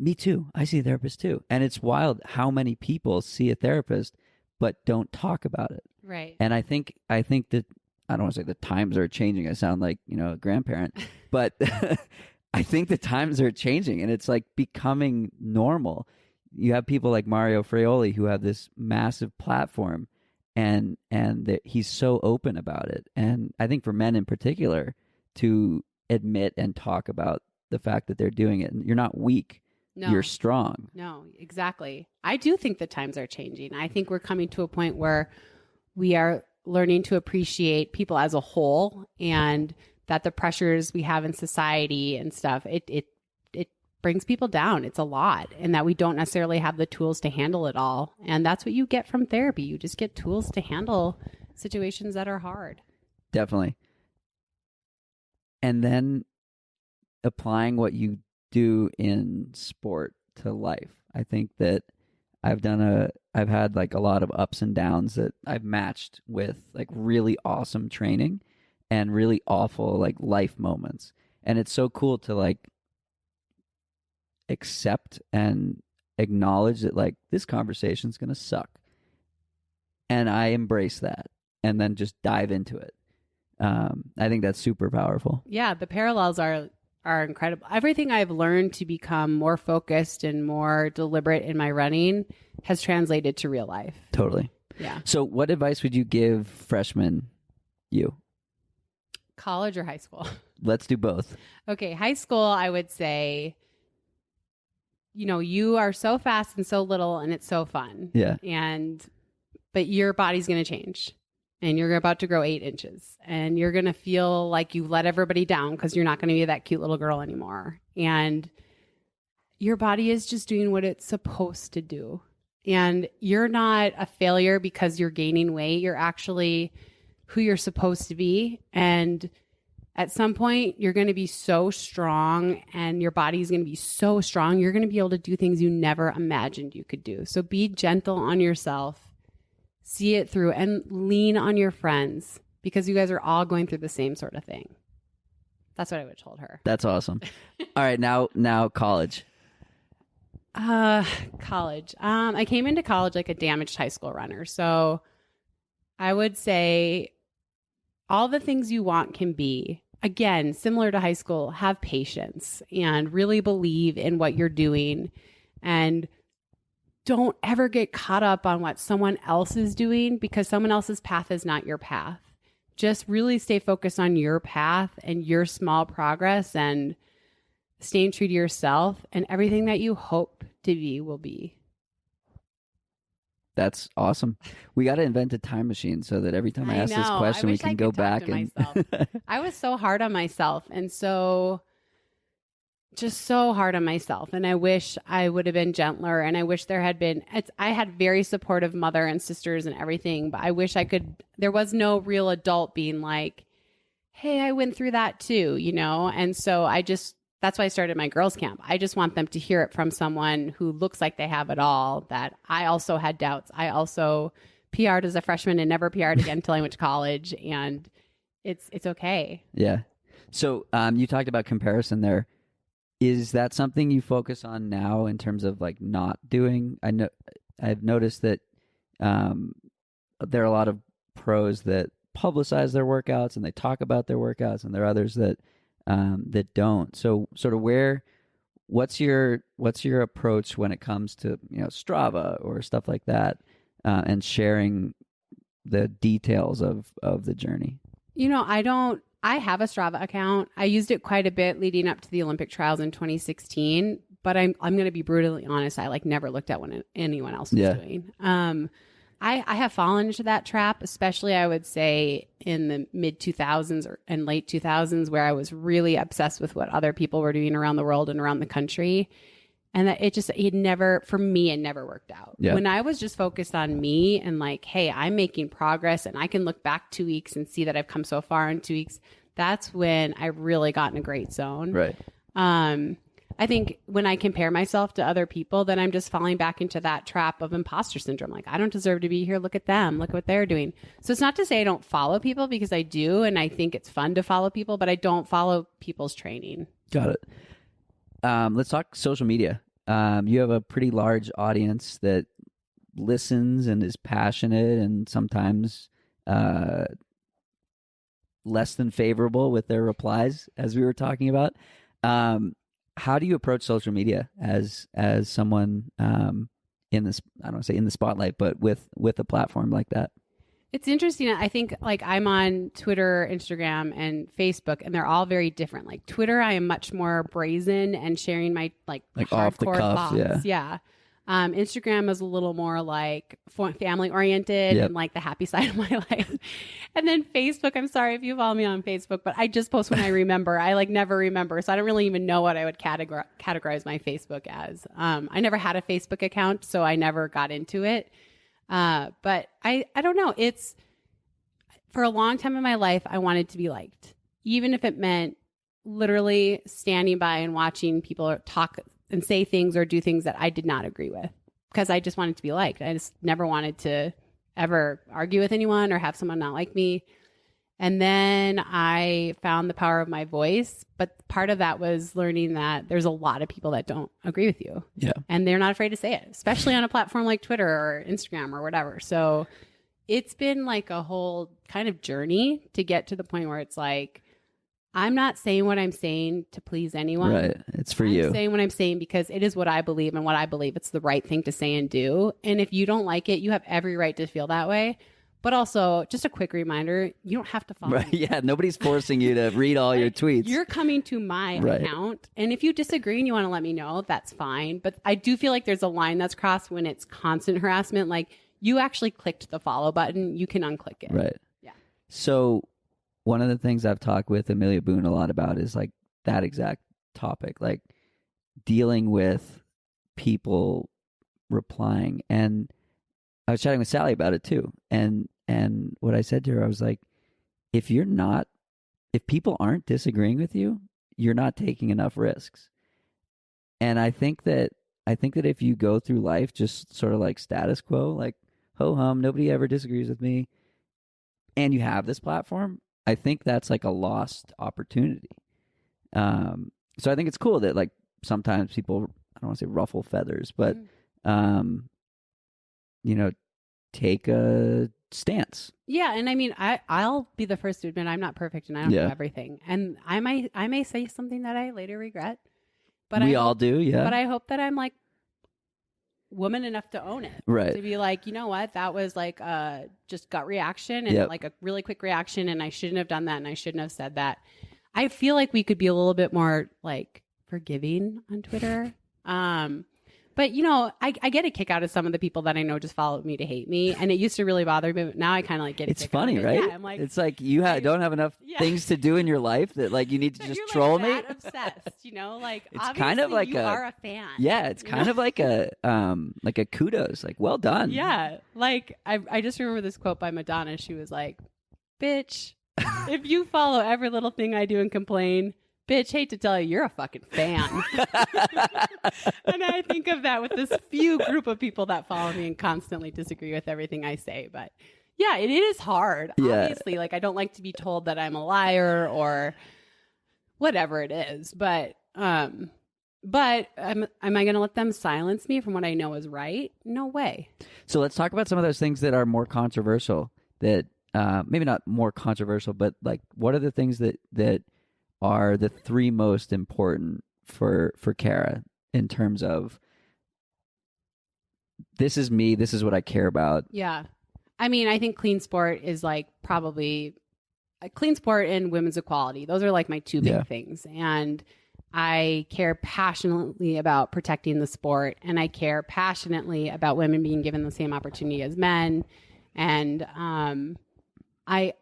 Speaker 1: Me too. I see a therapist too. And it's wild how many people see a therapist but don't talk about it.
Speaker 3: Right.
Speaker 1: And I think that, I don't want to say the times are changing. I sound like, a grandparent, but I think the times are changing and it's like becoming normal. You have people like Mario Fraioli who have this massive platform and he's so open about it. And I think for men in particular to admit and talk about the fact that they're doing it, and you're not weak. No. You're strong.
Speaker 3: No, exactly. I do think the times are changing. I think we're coming to a point where we are learning to appreciate people as a whole, and that the pressures we have in society and stuff, it brings people down. It's a lot, and that we don't necessarily have the tools to handle it all. And that's what you get from therapy. You just get tools to handle situations that are hard.
Speaker 1: Definitely. And then applying what you do in sport to life. I think I've had like a lot of ups and downs that I've matched with like really awesome training and really awful like life moments. And it's so cool to like accept and acknowledge that like this conversation's going to suck. And I embrace that and then just dive into it. I think that's super powerful.
Speaker 3: Yeah, the parallels are incredible. Everything I've learned to become more focused and more deliberate in my running has translated to real life.
Speaker 1: Totally.
Speaker 3: Yeah.
Speaker 1: So what advice would you give freshmen you?
Speaker 3: College or high school?
Speaker 1: Let's do both.
Speaker 3: Okay, high school, I would say, you are so fast and so little and it's so fun.
Speaker 1: Yeah.
Speaker 3: But your body's going to change. And you're about to grow 8 inches and you're going to feel like you let everybody down because you're not going to be that cute little girl anymore. And your body is just doing what it's supposed to do. And you're not a failure because you're gaining weight. You're actually who you're supposed to be. And at some point, you're going to be so strong and your body's going to be so strong. You're going to be able to do things you never imagined you could do. So be gentle on yourself. See it through and lean on your friends because you guys are all going through the same sort of thing. That's what I would have told her.
Speaker 1: That's awesome. All right, now college.
Speaker 3: College. I came into college like a damaged high school runner. So I would say all the things you want can be, again, similar to high school, have patience and really believe in what you're doing and don't ever get caught up on what someone else is doing because someone else's path is not your path. Just really stay focused on your path and your small progress and staying true to yourself, and everything that you hope to be will be.
Speaker 1: That's awesome. We got to invent a time machine so that every time I ask this question, we can go back and
Speaker 3: I was so hard on myself and so hard on myself. And I wish I would have been gentler. And I wish there had been, I had very supportive mother and sisters and everything, but I wish there was no real adult being like, hey, I went through that too, And so that's why I started my girls camp. I just want them to hear it from someone who looks like they have it all, that I also had doubts. I also PR'd as a freshman and never PR'd again until I went to college. And it's okay.
Speaker 1: Yeah. So you talked about comparison there. Is that something you focus on now in terms of like not doing? I've noticed that there are a lot of pros that publicize their workouts and they talk about their workouts, and there are others that don't. So sort of what's your approach when it comes to Strava or stuff like that, and sharing the details of the journey?
Speaker 3: I have a Strava account. I used it quite a bit leading up to the Olympic trials in 2016, but I'm going to be brutally honest. I never looked at what anyone else was doing. I have fallen into that trap, especially I would say in the mid 2000s and late 2000s, where I was really obsessed with what other people were doing around the world and around the country. And that it never worked out. Yeah. When I was just focused on me and like, hey, I'm making progress and I can look back 2 weeks and see that I've come so far in 2 weeks. That's when I really got in a great zone.
Speaker 1: Right.
Speaker 3: I think when I compare myself to other people, then I'm just falling back into that trap of imposter syndrome. Like, I don't deserve to be here. Look at them. Look what they're doing. So it's not to say I don't follow people, because I do. And I think it's fun to follow people, but I don't follow people's training.
Speaker 1: Got it. Let's talk social media. You have a pretty large audience that listens and is passionate and sometimes less than favorable with their replies, as we were talking about. How do you approach social media as someone in this, I don't want to say in the spotlight, but with a platform like that?
Speaker 3: It's interesting. I think like I'm on Twitter, Instagram, and Facebook, and they're all very different. Like Twitter, I am much more brazen and sharing my like
Speaker 1: off the cuff,
Speaker 3: thoughts. Yeah. Instagram is a little more like family oriented and like the happy side of my life. And then Facebook, I'm sorry if you follow me on Facebook, but I just post when I remember. I like never remember. So I don't really even know what I would categorize my Facebook as. I never had a Facebook account, so I never got into it. But I don't know. It's for a long time in my life, I wanted to be liked, even if it meant literally standing by and watching people talk and say things or do things that I did not agree with. because I just wanted to be liked. I just never wanted to ever argue with anyone or have someone not like me. And then I found the power of my voice. But part of that was learning that there's a lot of people that don't agree with you.
Speaker 1: Yeah.
Speaker 3: And they're not afraid to say it, especially on a platform like Twitter or Instagram or whatever. So it's been like a whole kind of journey to get to the point where it's like, I'm not saying what I'm saying to please anyone.
Speaker 1: Right. It's for
Speaker 3: I'm
Speaker 1: you.
Speaker 3: saying what I'm saying because it is what I believe, and what I believe it's the right thing to say and do. And if you don't like it, you have every right to feel that way. But also, just a quick reminder, you don't have to follow
Speaker 1: Right.
Speaker 3: me.
Speaker 1: Yeah. Nobody's forcing you to read all your tweets.
Speaker 3: You're coming to my account. And if you disagree and you want to let me know, that's fine. But I do feel like there's a line that's crossed when it's constant harassment. Like, you actually clicked the follow button. You can unclick it.
Speaker 1: Right.
Speaker 3: Yeah.
Speaker 1: So one of the things I've talked with Amelia Boone a lot about is like that exact topic, like dealing with people replying. And I was chatting with Sally about it too. And what I said to her, I was like, if people aren't disagreeing with you, you're not taking enough risks. And I think that if you go through life just sort of like status quo, like ho hum, nobody ever disagrees with me, and you have this platform, I think that's like a lost opportunity. So I think it's cool that like sometimes people, I don't want to say ruffle feathers, but take a stance.
Speaker 3: Yeah, and I mean, I'll be the first to admit I'm not perfect and I don't know everything, and I may say something that I later regret. But
Speaker 1: we all do, yeah.
Speaker 3: But I hope that I'm like woman enough to own it,
Speaker 1: right?
Speaker 3: To be like, you know what, that was like just gut reaction and like a really quick reaction, and I shouldn't have done that, and I shouldn't have said that. I feel like we could be a little bit more like forgiving on Twitter. But, I get a kick out of some of the people that I know just followed me to hate me. And it used to really bother me. But now I kind of like get
Speaker 1: It's funny, right?
Speaker 3: Yeah, I'm like,
Speaker 1: it's like you don't have enough things to do in your life that like you need to just troll me.
Speaker 3: Obsessed, like
Speaker 1: it's kind of like
Speaker 3: you are a fan.
Speaker 1: Yeah, it's kind of like a kudos, like well done.
Speaker 3: Yeah, like I just remember this quote by Madonna. She was like, "Bitch, if you follow every little thing I do and complain, bitch, hate to tell you, you're a fucking fan." And I think of that with this few group of people that follow me and constantly disagree with everything I say. But yeah, it is hard. Yeah. Obviously, like I don't like to be told that I'm a liar or whatever it is. But am I going to let them silence me from what I know is right? No way.
Speaker 1: So let's talk about some of those things that are more controversial. That maybe not more controversial, but like what are the things that are the three most important for Kara in terms of this is me, this is what I care about?
Speaker 3: Yeah. I mean, I think clean sport is like probably clean sport and women's equality. Those are like my two big things. And I care passionately about protecting the sport, and I care passionately about women being given the same opportunity as men. And I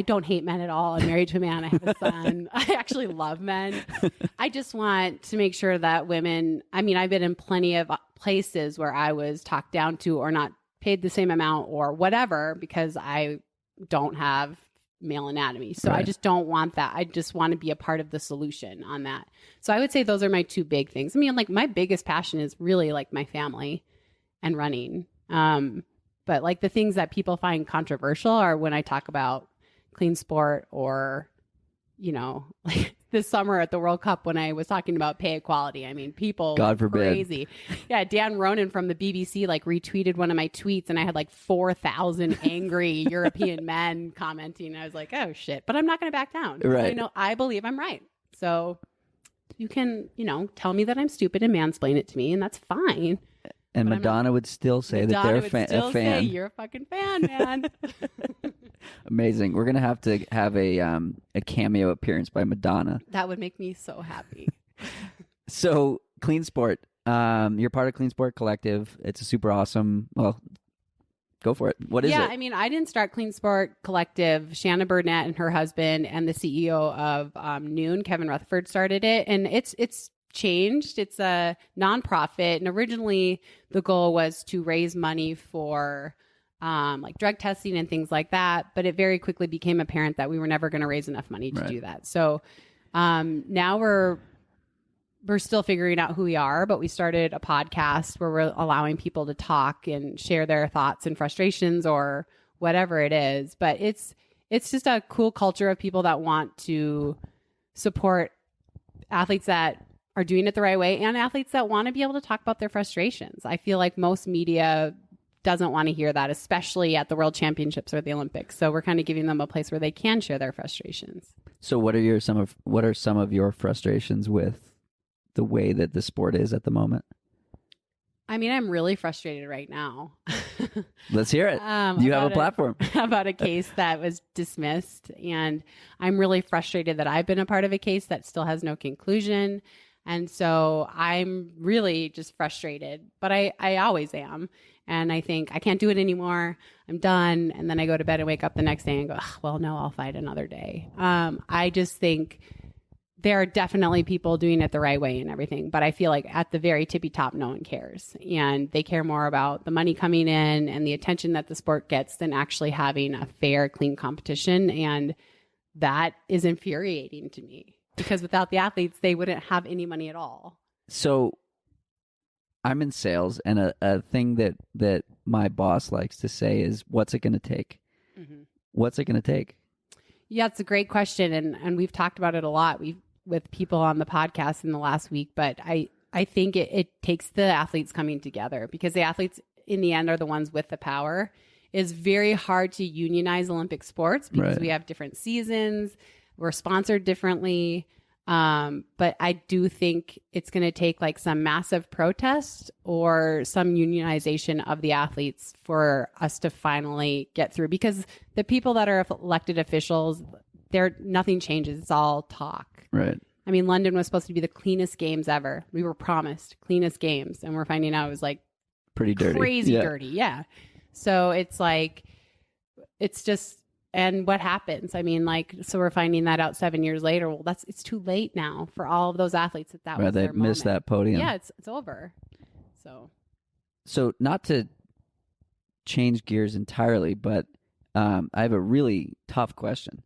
Speaker 3: don't hate men at all. I'm married to a man. I have a son. I actually love men. I just want to make sure that women, I mean, I've been in plenty of places where I was talked down to or not paid the same amount or whatever because I don't have male anatomy. So I just don't want that. I just want to be a part of the solution on that. So I would say those are my two big things. I mean, like my biggest passion is really like my family and running. But like the things that people find controversial are when I talk about clean sport or, like this summer at the World Cup when I was talking about pay equality. I mean, people
Speaker 1: God forbid.
Speaker 3: Crazy. Yeah, Dan Ronan from the BBC like retweeted one of my tweets and I had like 4,000 angry European men commenting. I was like, oh shit, but I'm not going to back down.
Speaker 1: Right.
Speaker 3: I believe I'm right. So you can, tell me that I'm stupid and mansplain it to me and that's fine.
Speaker 1: And Madonna would still say that they're a fan.
Speaker 3: Say, you're a fucking fan, man.
Speaker 1: Amazing. We're gonna have to have a cameo appearance by Madonna.
Speaker 3: That would make me so happy.
Speaker 1: So Clean Sport, you're part of Clean Sport Collective. It's a super awesome. Well, go for it. What is it?
Speaker 3: Yeah, I mean, I didn't start Clean Sport Collective. Shanna Burnett and her husband and the CEO of Noon, Kevin Rutherford, started it, and it's changed. It's a nonprofit, and originally the goal was to raise money for like drug testing and things like that. But it very quickly became apparent that we were never going to raise enough money to do that. So now we're we're still figuring out who we are, but we started a podcast where we're allowing people to talk and share their thoughts and frustrations or whatever it is. But it's just a cool culture of people that want to support athletes that are doing it the right way and athletes that want to be able to talk about their frustrations. I feel like most media doesn't want to hear that, especially at the World Championships or the Olympics. So we're kind of giving them a place where they can share their frustrations.
Speaker 1: So what are some of your frustrations with the way that the sport is at the moment?
Speaker 3: I mean, I'm really frustrated right now.
Speaker 1: Let's hear it. You have a platform.
Speaker 3: About a case that was dismissed. And I'm really frustrated that I've been a part of a case that still has no conclusion. And so I'm really just frustrated, but I always am. And I think I can't do it anymore. I'm done. And then I go to bed and wake up the next day and go, well, no, I'll fight another day. I just think there are definitely people doing it the right way and everything. But I feel like at the very tippy top, no one cares. And they care more about the money coming in and the attention that the sport gets than actually having a fair, clean competition. And that is infuriating to me because without the athletes, they wouldn't have any money at all.
Speaker 1: So I'm in sales, and a thing that my boss likes to say is, what's it going to take? Mm-hmm. What's it going to take?
Speaker 3: Yeah, it's a great question. And we've talked about it a lot with people on the podcast in the last week. But I think it takes the athletes coming together because the athletes in the end are the ones with the power. It's very hard to unionize Olympic sports because we have different seasons. We're sponsored differently. But I do think it's going to take like some massive protest or some unionization of the athletes for us to finally get through, because the people that are elected officials, nothing changes. It's all talk.
Speaker 1: Right.
Speaker 3: I mean, London was supposed to be the cleanest games ever. We were promised cleanest games, and we're finding out it was like
Speaker 1: pretty dirty,
Speaker 3: crazy dirty. Yeah. So it's like, it's just, and what happens? I mean, like, so we're finding that out 7 years later. Well, it's too late now for all of those athletes that was their
Speaker 1: they missed that podium.
Speaker 3: Yeah, it's over. So
Speaker 1: not to change gears entirely, but I have a really tough question.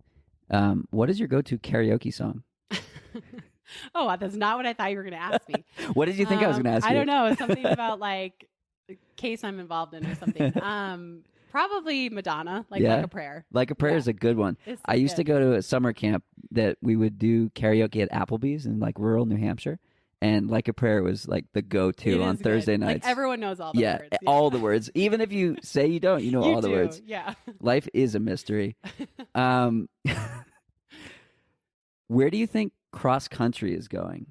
Speaker 1: What is your go-to karaoke song?
Speaker 3: Oh, that's not what I thought you were going to ask me.
Speaker 1: What did you think I was going to ask you?
Speaker 3: I don't know. Something about like a case I'm involved in or something. Probably Madonna, Like a Prayer.
Speaker 1: Like a Prayer is a good one. I used to go to a summer camp that we would do karaoke at Applebee's in like rural New Hampshire. And Like a Prayer was like the go-to on Thursday nights.
Speaker 3: Like everyone knows all the words.
Speaker 1: Yeah, all the words. Even if you say you don't, you know all the words.
Speaker 3: Yeah.
Speaker 1: Life is a mystery. Where do you think cross country is going?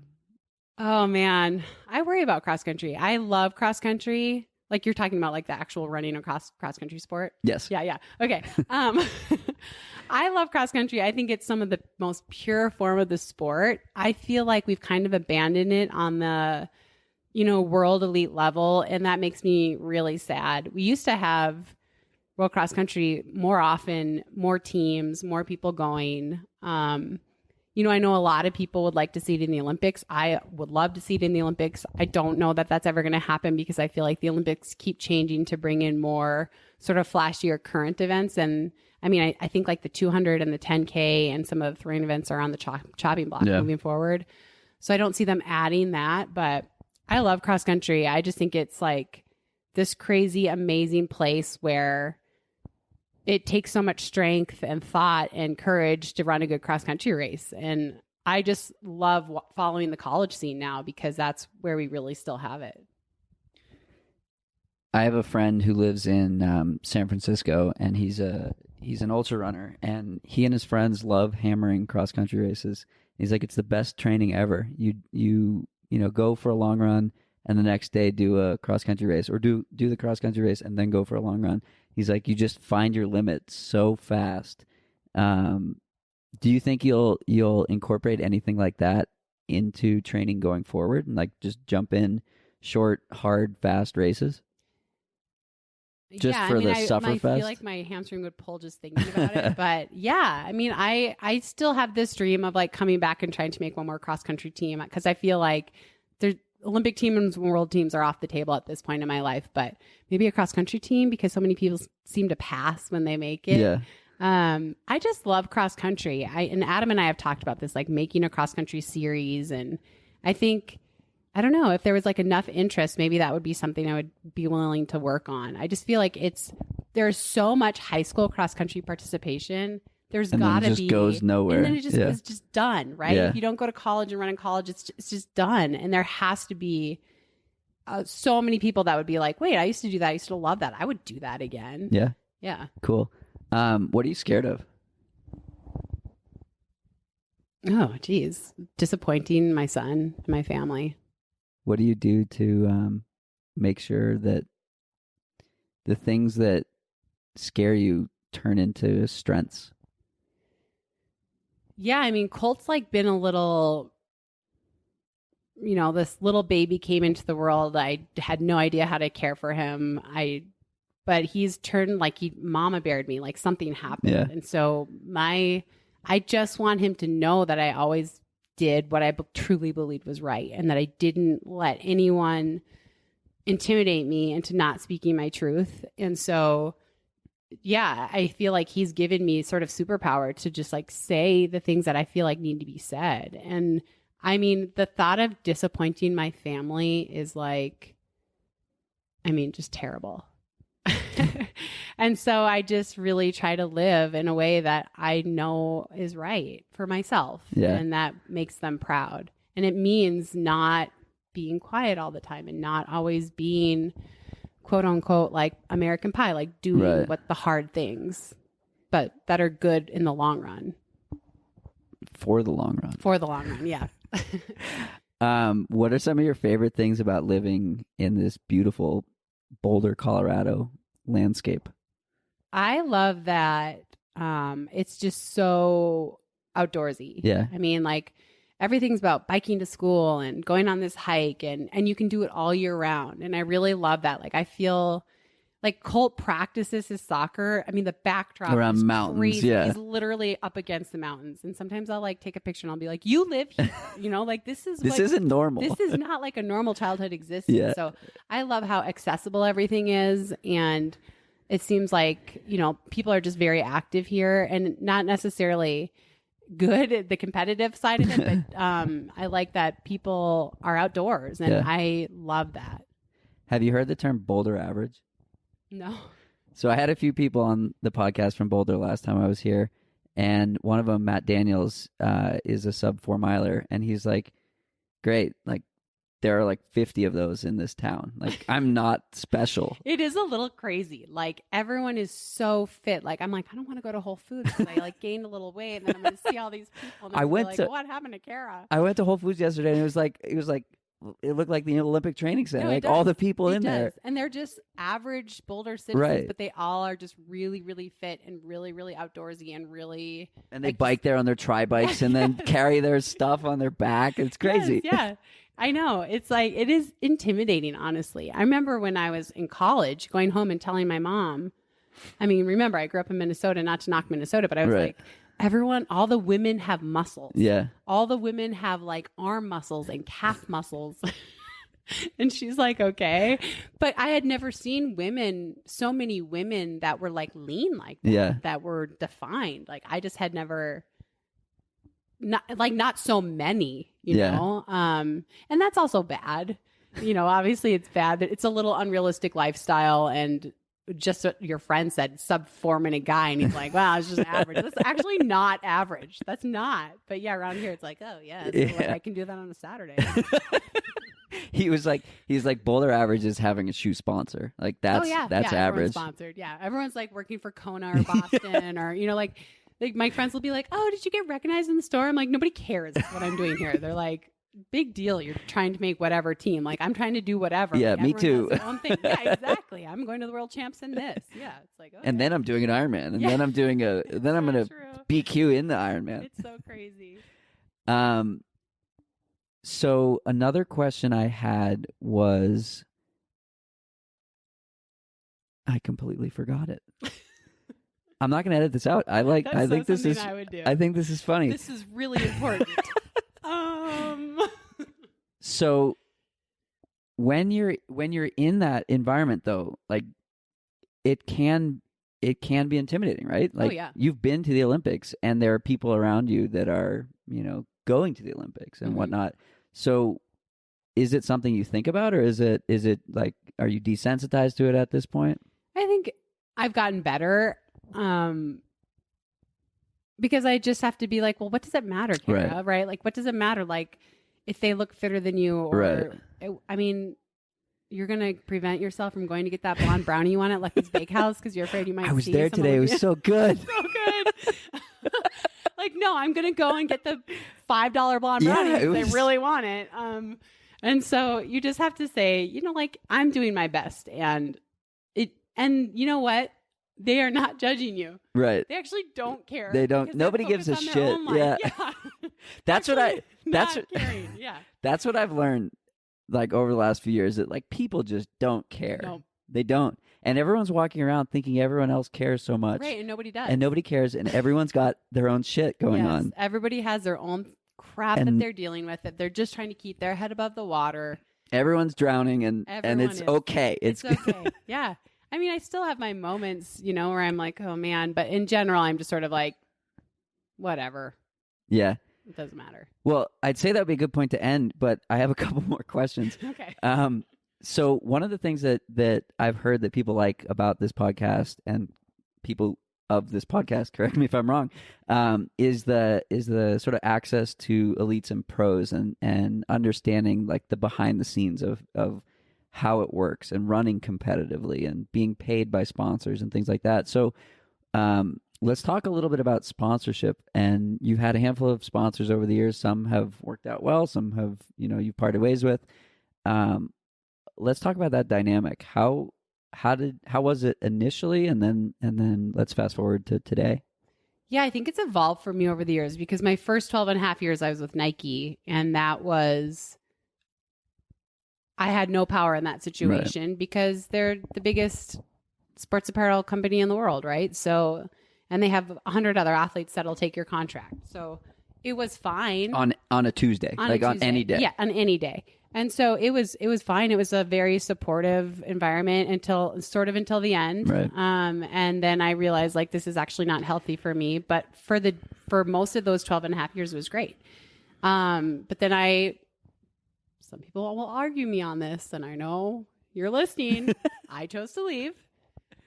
Speaker 3: Oh, man. I worry about cross country. I love cross country. Like you're talking about like the actual running across cross country sport?
Speaker 1: Yes.
Speaker 3: Yeah. Okay. I love cross country. I think it's some of the most pure form of the sport. I feel like we've kind of abandoned it on the, world elite level. And that makes me really sad. We used to have world cross country more often, more teams, more people going. I know a lot of people would like to see it in the Olympics. I would love to see it in the Olympics. I don't know that that's ever going to happen because I feel like the Olympics keep changing to bring in more sort of flashier current events. And I mean, I think like the 200 and the 10K and some of the throwing events are on the chopping block moving forward. So I don't see them adding that, but I love cross country. I just think it's like this crazy, amazing place where it takes so much strength and thought and courage to run a good cross country race. And I just love following the college scene now because that's where we really still have it.
Speaker 1: I have a friend who lives in San Francisco, and he's an ultra runner, and he and his friends love hammering cross country races. He's like, it's the best training ever. You go for a long run and the next day do a cross country race, or do the cross country race and then go for a long run. He's like, you just find your limit so fast. Do you think you'll incorporate anything like that into training going forward, and like just jump in short, hard, fast races? Just for the Sufferfest?
Speaker 3: I feel like my hamstring would pull just thinking about it. But yeah, I mean, I still have this dream of like coming back and trying to make one more cross country team, because I feel like Olympic teams and world teams are off the table at this point in my life, but maybe a cross country team, because so many people seem to pass when they make it.
Speaker 1: Yeah.
Speaker 3: I just love cross country. And Adam and I have talked about this, like making a cross country series. And I think, I don't know, if there was like enough interest, maybe that would be something I would be willing to work on. I just feel like there's so much high school cross country participation. There's got to be.
Speaker 1: It just goes nowhere.
Speaker 3: And then it's just done, right?
Speaker 1: Yeah.
Speaker 3: If you don't go to college and run in college, it's just done. And there has to be so many people that would be like, wait, I used to do that. I used to love that. I would do that again.
Speaker 1: Yeah.
Speaker 3: Yeah.
Speaker 1: Cool. What are you scared of?
Speaker 3: Oh, geez. Disappointing my son, my family.
Speaker 1: What do you do to make sure that the things that scare you turn into strengths?
Speaker 3: Yeah, I mean, Colt's like been a little, this little baby came into the world. I had no idea how to care for him. But he's turned like he mama bared me, like something happened.
Speaker 1: Yeah.
Speaker 3: And so I just want him to know that I always did what I truly believed was right, and that I didn't let anyone intimidate me into not speaking my truth. And so, yeah, I feel like he's given me sort of superpower to just like say the things that I feel like need to be said. And I mean, the thought of disappointing my family is like, just terrible. And so I just really try to live in a way that I know is right for myself.
Speaker 1: Yeah.
Speaker 3: And that makes them proud. And it means not being quiet all the time and not always being quote unquote like American Pie, like doing what the hard things, but that are good in the long run.
Speaker 1: For the long run.
Speaker 3: For the long run, yeah.
Speaker 1: What are some of your favorite things about living in this beautiful Boulder, Colorado landscape?
Speaker 3: I love that it's just so outdoorsy.
Speaker 1: Yeah.
Speaker 3: I mean, like everything's about biking to school and going on this hike and you can do it all year round. And I really love that. Like I feel like Colt practices his soccer. I mean, the backdrop
Speaker 1: around
Speaker 3: is
Speaker 1: mountains.
Speaker 3: crazy.
Speaker 1: Yeah.
Speaker 3: He's literally up against the mountains. And sometimes I'll like take a picture and I'll be like, you live here, like this
Speaker 1: isn't normal.
Speaker 3: This is not like a normal childhood existence.
Speaker 1: Yeah.
Speaker 3: So I love how accessible everything is. And it seems like, people are just very active here and not necessarily good at the competitive side of it. But I like that people are outdoors and I love that.
Speaker 1: Have you heard the term Boulder average?
Speaker 3: No.
Speaker 1: So I had a few people on the podcast from Boulder last time I was here. And one of them, Matt Daniels, is a sub 4 miler. And he's like, great. Like, there are like 50 of those in this town. Like, I'm not special.
Speaker 3: It is a little crazy. Like, everyone is so fit. Like, I'm like, I don't want to go to Whole Foods because I like gained a little weight. And then I'm going to see all these people. And what happened to Kara?
Speaker 1: I went to Whole Foods yesterday and it looked like the Olympic training center.
Speaker 3: No,
Speaker 1: like all the people in there.
Speaker 3: And they're just average Boulder citizens,
Speaker 1: Right.
Speaker 3: but they all are just really, really fit and really, really outdoorsy and really.
Speaker 1: And they bike there on their tri-bikes and then carry their stuff on their back. It's crazy.
Speaker 3: Yes, yeah. I know. It's like, it is intimidating, honestly. I remember when I was in college going home and telling my mom, remember, I grew up in Minnesota, not to knock Minnesota, but I was like, all the women have muscles.
Speaker 1: Yeah.
Speaker 3: All the women have like arm muscles and calf muscles. And she's like, okay. But I had never seen so many women that were like lean like that, that were defined. Like I just had never, not so many, you know? And that's also bad. Obviously it's bad, but it's a little unrealistic lifestyle and just what your friend said, sub 4 minute guy. And he's like, wow, it's just average. That's actually not average. That's not. But yeah, around here, it's like, oh yeah, like, I can do that on a Saturday.
Speaker 1: He's like Boulder average is having a shoe sponsor. Like that's average.
Speaker 3: Sponsored. Yeah. Everyone's like working for Kona or Boston or, like my friends will be like, oh, did you get recognized in the store? I'm like, nobody cares what I'm doing here. They're like, big deal. You're trying to make whatever team. Like I'm trying to do whatever.
Speaker 1: Yeah,
Speaker 3: like,
Speaker 1: me too.
Speaker 3: Has their own thing. Yeah, exactly. I'm going to the world champs in this. Yeah. It's like, okay.
Speaker 1: And then I'm doing an Ironman. And then I'm doing I'm going to BQ in the Ironman.
Speaker 3: It's so crazy.
Speaker 1: So another question I had was, I completely forgot it. I'm not going to edit this out. I think this is funny.
Speaker 3: This is really important.
Speaker 1: So when you're in that environment though, like it can be intimidating, right? Like you've been to the Olympics and there are people around you that are, going to the Olympics and whatnot. So is it something you think about, or is it like, are you desensitized to it at this point?
Speaker 3: I think I've gotten better. Because I just have to be like, well, what does it matter, Kara? Right? Like, what does it matter? Like, if they look fitter than you, or I mean, you're gonna prevent yourself from going to get that blonde brownie you want at Lucky's Bakehouse because you're afraid you might.
Speaker 1: I was there today. It was so good.
Speaker 3: So good. Like, no, I'm gonna go and get the $5 blonde brownie because I really want it. And so you just have to say, you know, like, I'm doing my best, and you know what? They are not judging you.
Speaker 1: Right.
Speaker 3: They actually don't care.
Speaker 1: They don't. Nobody gives a shit. Yeah. That's what I've learned, like, over the last few years, that, like, people just don't care.
Speaker 3: No.
Speaker 1: They don't. And everyone's walking around thinking everyone else cares so much.
Speaker 3: Right. And nobody does.
Speaker 1: And nobody cares. And everyone's got their own shit going on.
Speaker 3: Everybody has their own crap that they're dealing with, that they're just trying to keep their head above the water.
Speaker 1: Everyone's drowning, and it's okay. It's okay.
Speaker 3: Yeah. I mean, I still have my moments, you know, where I'm like, oh man, but in general, I'm just sort of like, whatever.
Speaker 1: Yeah.
Speaker 3: It doesn't matter.
Speaker 1: Well, I'd say that would be a good point to end, but I have a couple more questions.
Speaker 3: Okay.
Speaker 1: So one of the things that I've heard that people like about this podcast, and people of this podcast, correct me if I'm wrong, is the sort of access to elites and pros, and understanding, like, the behind the scenes of how it works, and running competitively, and being paid by sponsors and things like that. So let's talk a little bit about sponsorship. And you've had a handful of sponsors over the years. Some have worked out well, some have, you know, you've parted ways with. Let's talk about that dynamic. How was it initially, and then let's fast forward to today.
Speaker 3: Yeah, I think it's evolved for me over the years, because my first 12 and a half years I was with Nike, and I had no power in that situation, because they're the biggest sports apparel company in the world, right? So, and they have 100 other athletes that'll take your contract. So it was fine. On
Speaker 1: a Tuesday, on any day.
Speaker 3: Yeah, on any day. And so it was fine. It was a very supportive environment until the end.
Speaker 1: Right.
Speaker 3: And then I realized, like, this is actually not healthy for me. But for most of those 12 and a half years, it was great. But then some people will argue me on this, and I know you're listening. I chose to leave.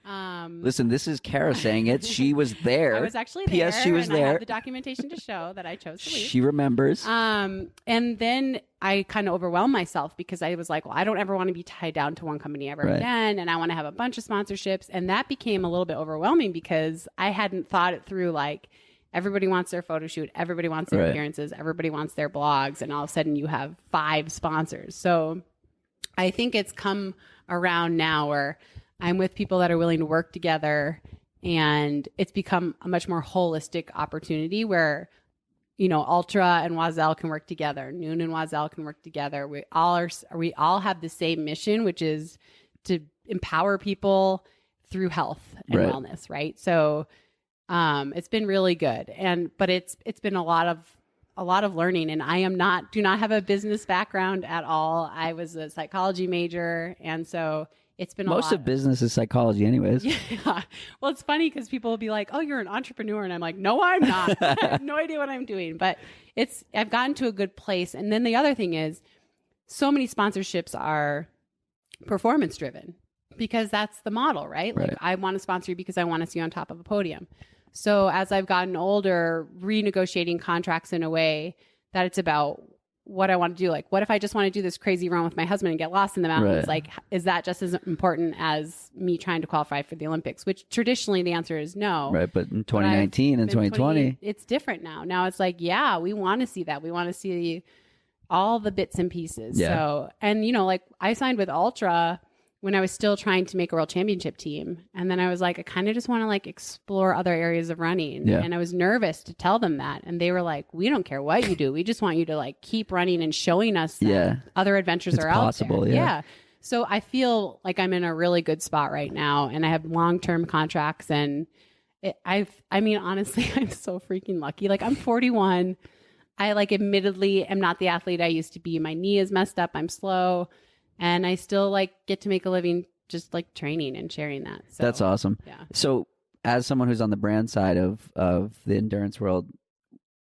Speaker 1: Listen, this is Kara saying it. She was there.
Speaker 3: I was actually there.
Speaker 1: P.S. She was there.
Speaker 3: I have the documentation to show that I chose to leave.
Speaker 1: She remembers.
Speaker 3: And then I kind of overwhelmed myself, because I was like, well, I don't ever want to be tied down to one company ever again. And I want to have a bunch of sponsorships. And that became a little bit overwhelming, because I hadn't thought it through. Like, everybody wants their photo shoot. Everybody wants their appearances. Everybody wants their blogs. And all of a sudden you have 5 sponsors. So I think it's come around now where I'm with people that are willing to work together, and it's become a much more holistic opportunity where, you know, Ultra and Oiselle can work together. Noon and Oiselle can work together. We all have the same mission, which is to empower people through health and wellness. Right. So, it's been really good. But it's been a lot of learning, and I do not have a business background at all. I was a psychology major. And so it's been
Speaker 1: most of business is psychology anyways.
Speaker 3: Yeah. Well, it's funny, because people will be like, oh, you're an entrepreneur. And I'm like, no, I'm not. I have no idea what I'm doing, but I've gotten to a good place. And then the other thing is, so many sponsorships are performance driven, because that's the model, right? Like, I want to sponsor you because I want to see you on top of a podium. So as I've gotten older, renegotiating contracts in a way that it's about what I want to do. Like, what if I just want to do this crazy run with my husband and get lost in the mountains? Like, is that just as important as me trying to qualify for the Olympics? Which traditionally the answer is no.
Speaker 1: Right. But in 2019 and 2020,
Speaker 3: it's different now. Now it's like, yeah, we want to see that. We want to see all the bits and pieces.
Speaker 1: Yeah.
Speaker 3: So, and you know, like, I signed with Ultra when I was still trying to make a world championship team. And then I was like, I kind of just want to, like, explore other areas of running.
Speaker 1: Yeah.
Speaker 3: And I was nervous to tell them that. And they were like, we don't care what you do. We just want you to, like, keep running and showing us that other adventures are out there. Yeah. So I feel like I'm in a really good spot right now, and I have long-term contracts, and I mean, honestly, I'm so freaking lucky. Like, I'm 41. I, like, admittedly am not the athlete I used to be. My knee is messed up. I'm slow. And I still, like, get to make a living just, like, training and sharing that. So,
Speaker 1: that's awesome.
Speaker 3: Yeah.
Speaker 1: So as someone who's on the brand side of the endurance world,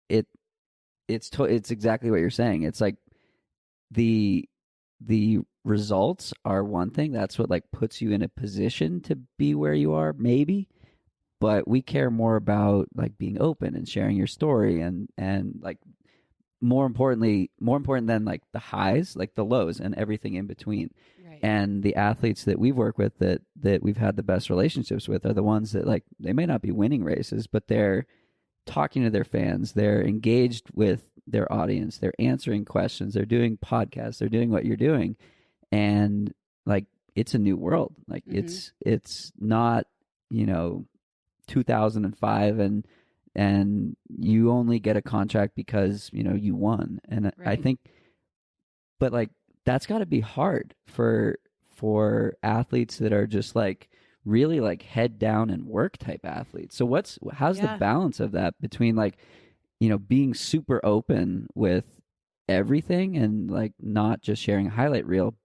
Speaker 1: it's exactly what you're saying. It's like the results are one thing. That's what like puts you in a position to be where you are, maybe. But we care more about like being open and sharing your story, and like more important than like the highs, like the lows and everything in between.
Speaker 3: Right.
Speaker 1: And the athletes that we've worked with that we've had the best relationships with are the ones that like they may not be winning races, but they're talking to their fans, they're engaged with their audience, they're answering questions, they're doing podcasts, they're doing what you're doing. And like it's a new world. Like it's not, 2005 and you only get a contract because you won. And
Speaker 3: Right.
Speaker 1: I think, but like that's got to be hard for athletes that are just like really like head down and work type athletes. So how's the balance of that between like being super open with everything and like not just sharing a highlight reel,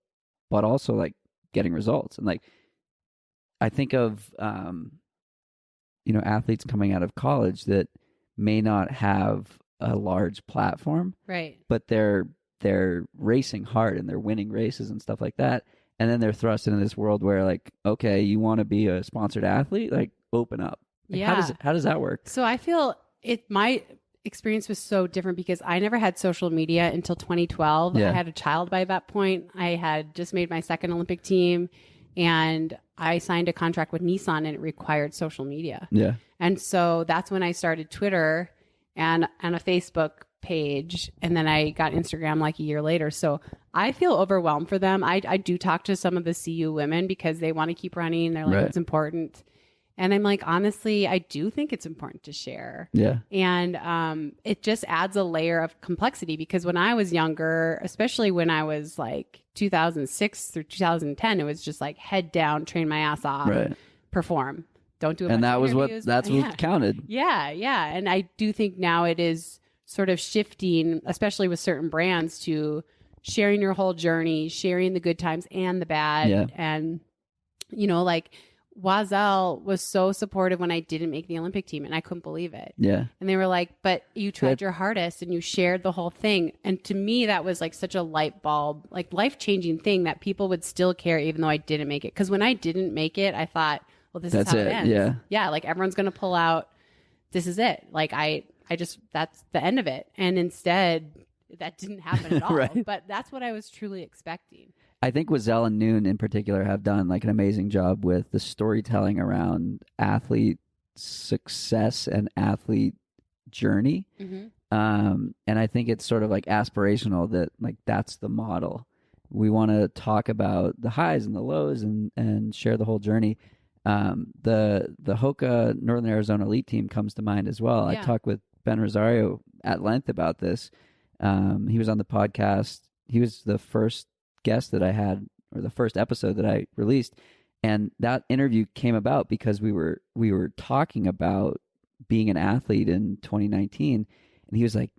Speaker 1: but also like getting results? And like I think of athletes coming out of college that may not have a large platform,
Speaker 3: right?
Speaker 1: But they're racing hard and they're winning races and stuff like that. And then they're thrust into this world where like, okay, you want to be a sponsored athlete, like open up. Like, how does that work?
Speaker 3: So I feel my experience was so different because I never had social media until 2012. I had a child by that point. I had just made my second Olympic team, and I signed a contract with Nissan, and it required social media.
Speaker 1: Yeah.
Speaker 3: And so that's when I started Twitter and a Facebook page, and then I got Instagram like a year later. So I feel overwhelmed for them. I do talk to some of the CU women because they want to keep running. They're like, It's important. And I'm like, honestly, I do think it's important to share.
Speaker 1: Yeah.
Speaker 3: And it just adds a layer of complexity because when I was younger, especially when I was like 2006 through 2010, it was just like head down, train my ass off, perform. Don't do a bunch of interviews.
Speaker 1: That's what counted.
Speaker 3: Yeah. Yeah. And I do think now it is sort of shifting, especially with certain brands, to sharing your whole journey, sharing the good times and the bad.
Speaker 1: Yeah.
Speaker 3: And, like Oiselle was so supportive when I didn't make the Olympic team, and I couldn't believe it.
Speaker 1: Yeah.
Speaker 3: And they were like, but you tried your hardest and you shared the whole thing. And to me, that was like such a light bulb, like life-changing thing that people would still care even though I didn't make it. Because when I didn't make it, I thought, well, this is how it ends.
Speaker 1: Yeah.
Speaker 3: Yeah. Like everyone's going to pull out. This is it. Like I just, that's the end of it. And instead that didn't happen at all.
Speaker 1: Right.
Speaker 3: But that's what I was truly expecting.
Speaker 1: I think Oiselle and Noon in particular have done like an amazing job with the storytelling around athlete success and athlete journey.
Speaker 3: Mm-hmm.
Speaker 1: And I think it's sort of like aspirational that like that's the model. We want to talk about the highs and the lows and share the whole journey. The Hoka Northern Arizona Elite team comes to mind as well.
Speaker 3: Yeah.
Speaker 1: I talked with Ben Rosario at length about this. He was on the podcast. He was the first guest that I had, or the first episode that I released, and that interview came about because we were talking about being an athlete in 2019, and he was like,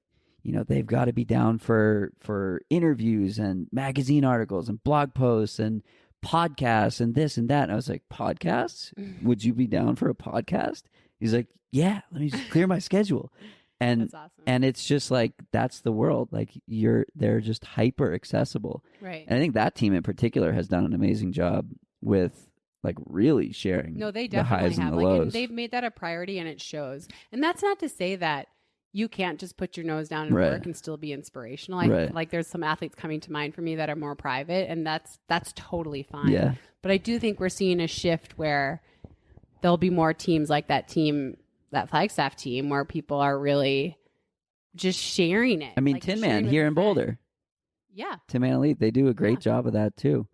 Speaker 1: they've got to be down for interviews and magazine articles and blog posts and podcasts and this and that. And I was like, podcasts? Would you be down for a podcast? He's like, yeah, let me just clear my schedule. And
Speaker 3: that's awesome.
Speaker 1: And it's just like, that's the world. Like they're just hyper accessible.
Speaker 3: Right.
Speaker 1: And I think that team in particular has done an amazing job with like really sharing
Speaker 3: they
Speaker 1: the highs
Speaker 3: have.
Speaker 1: and the lows.
Speaker 3: They've made that a priority, and it shows. And that's not to say that you can't just put your nose down and work and still be inspirational. Like there's some athletes coming to mind for me that are more private, and that's totally fine.
Speaker 1: Yeah.
Speaker 3: But I do think we're seeing a shift where there'll be more teams like that Flagstaff team, where people are really just sharing it.
Speaker 1: I mean,
Speaker 3: like
Speaker 1: Tin Man here in Boulder.
Speaker 3: Yeah.
Speaker 1: Tin Man Elite, they do a great job of that too.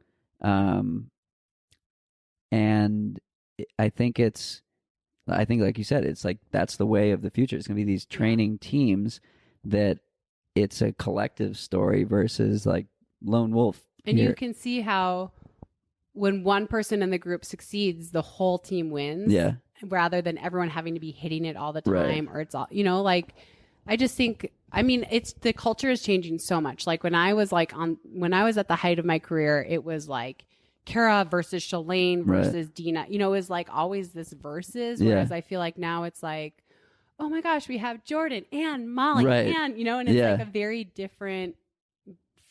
Speaker 1: And I think like you said, it's like that's the way of the future. It's going to be these training teams that it's a collective story versus like lone wolf.
Speaker 3: And you can see how when one person in the group succeeds, the whole team wins.
Speaker 1: Yeah.
Speaker 3: Rather than everyone having to be hitting it all the time, or it's all, like, I just think, I mean, the culture is changing so much. Like when I was at the height of my career, it was like Kara versus Shalane versus Dina, it was like always this versus. Whereas I feel like now it's like, oh my gosh, we have Jordan and Molly and, and it's like a very different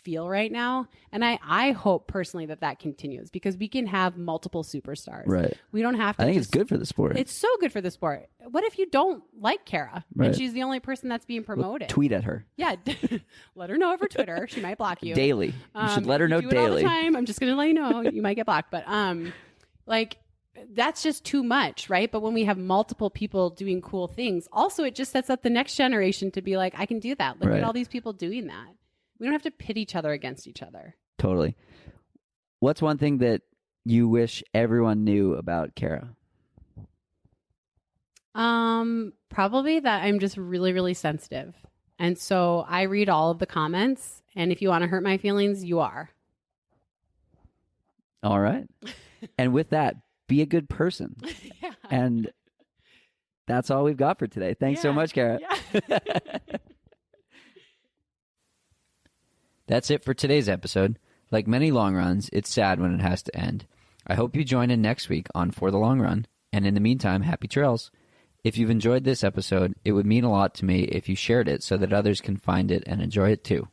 Speaker 3: feel right now. And I hope personally that continues, because we can have multiple superstars.
Speaker 1: Right.
Speaker 3: We don't have to.
Speaker 1: I think it's good for the sport.
Speaker 3: It's so good for the sport. What if you don't like Kara
Speaker 1: Right.
Speaker 3: and she's the only person that's being promoted?
Speaker 1: Tweet at her.
Speaker 3: Yeah. Let her know over Twitter. She might block you.
Speaker 1: Daily. You should let her know
Speaker 3: you do it all the
Speaker 1: daily.
Speaker 3: time. I'm just going to let you know you might get blocked. But like, that's just too much, right? But when we have multiple people doing cool things, also it just sets up the next generation to be like, I can do that. Look
Speaker 1: Right.
Speaker 3: at all these people doing that. We don't have to pit each other against each other.
Speaker 1: Totally. What's one thing that you wish everyone knew about Kara?
Speaker 3: Probably that I'm just really, really sensitive. And so I read all of the comments, and if you want to hurt my feelings, you are.
Speaker 1: All right. And with that, be a good person.
Speaker 3: Yeah.
Speaker 1: And that's all we've got for today. Thanks so much, Kara.
Speaker 3: Yeah.
Speaker 1: That's it for today's episode. Like many long runs, it's sad when it has to end. I hope you join in next week on For the Long Run. And in the meantime, happy trails. If you've enjoyed this episode, it would mean a lot to me if you shared it so that others can find it and enjoy it too.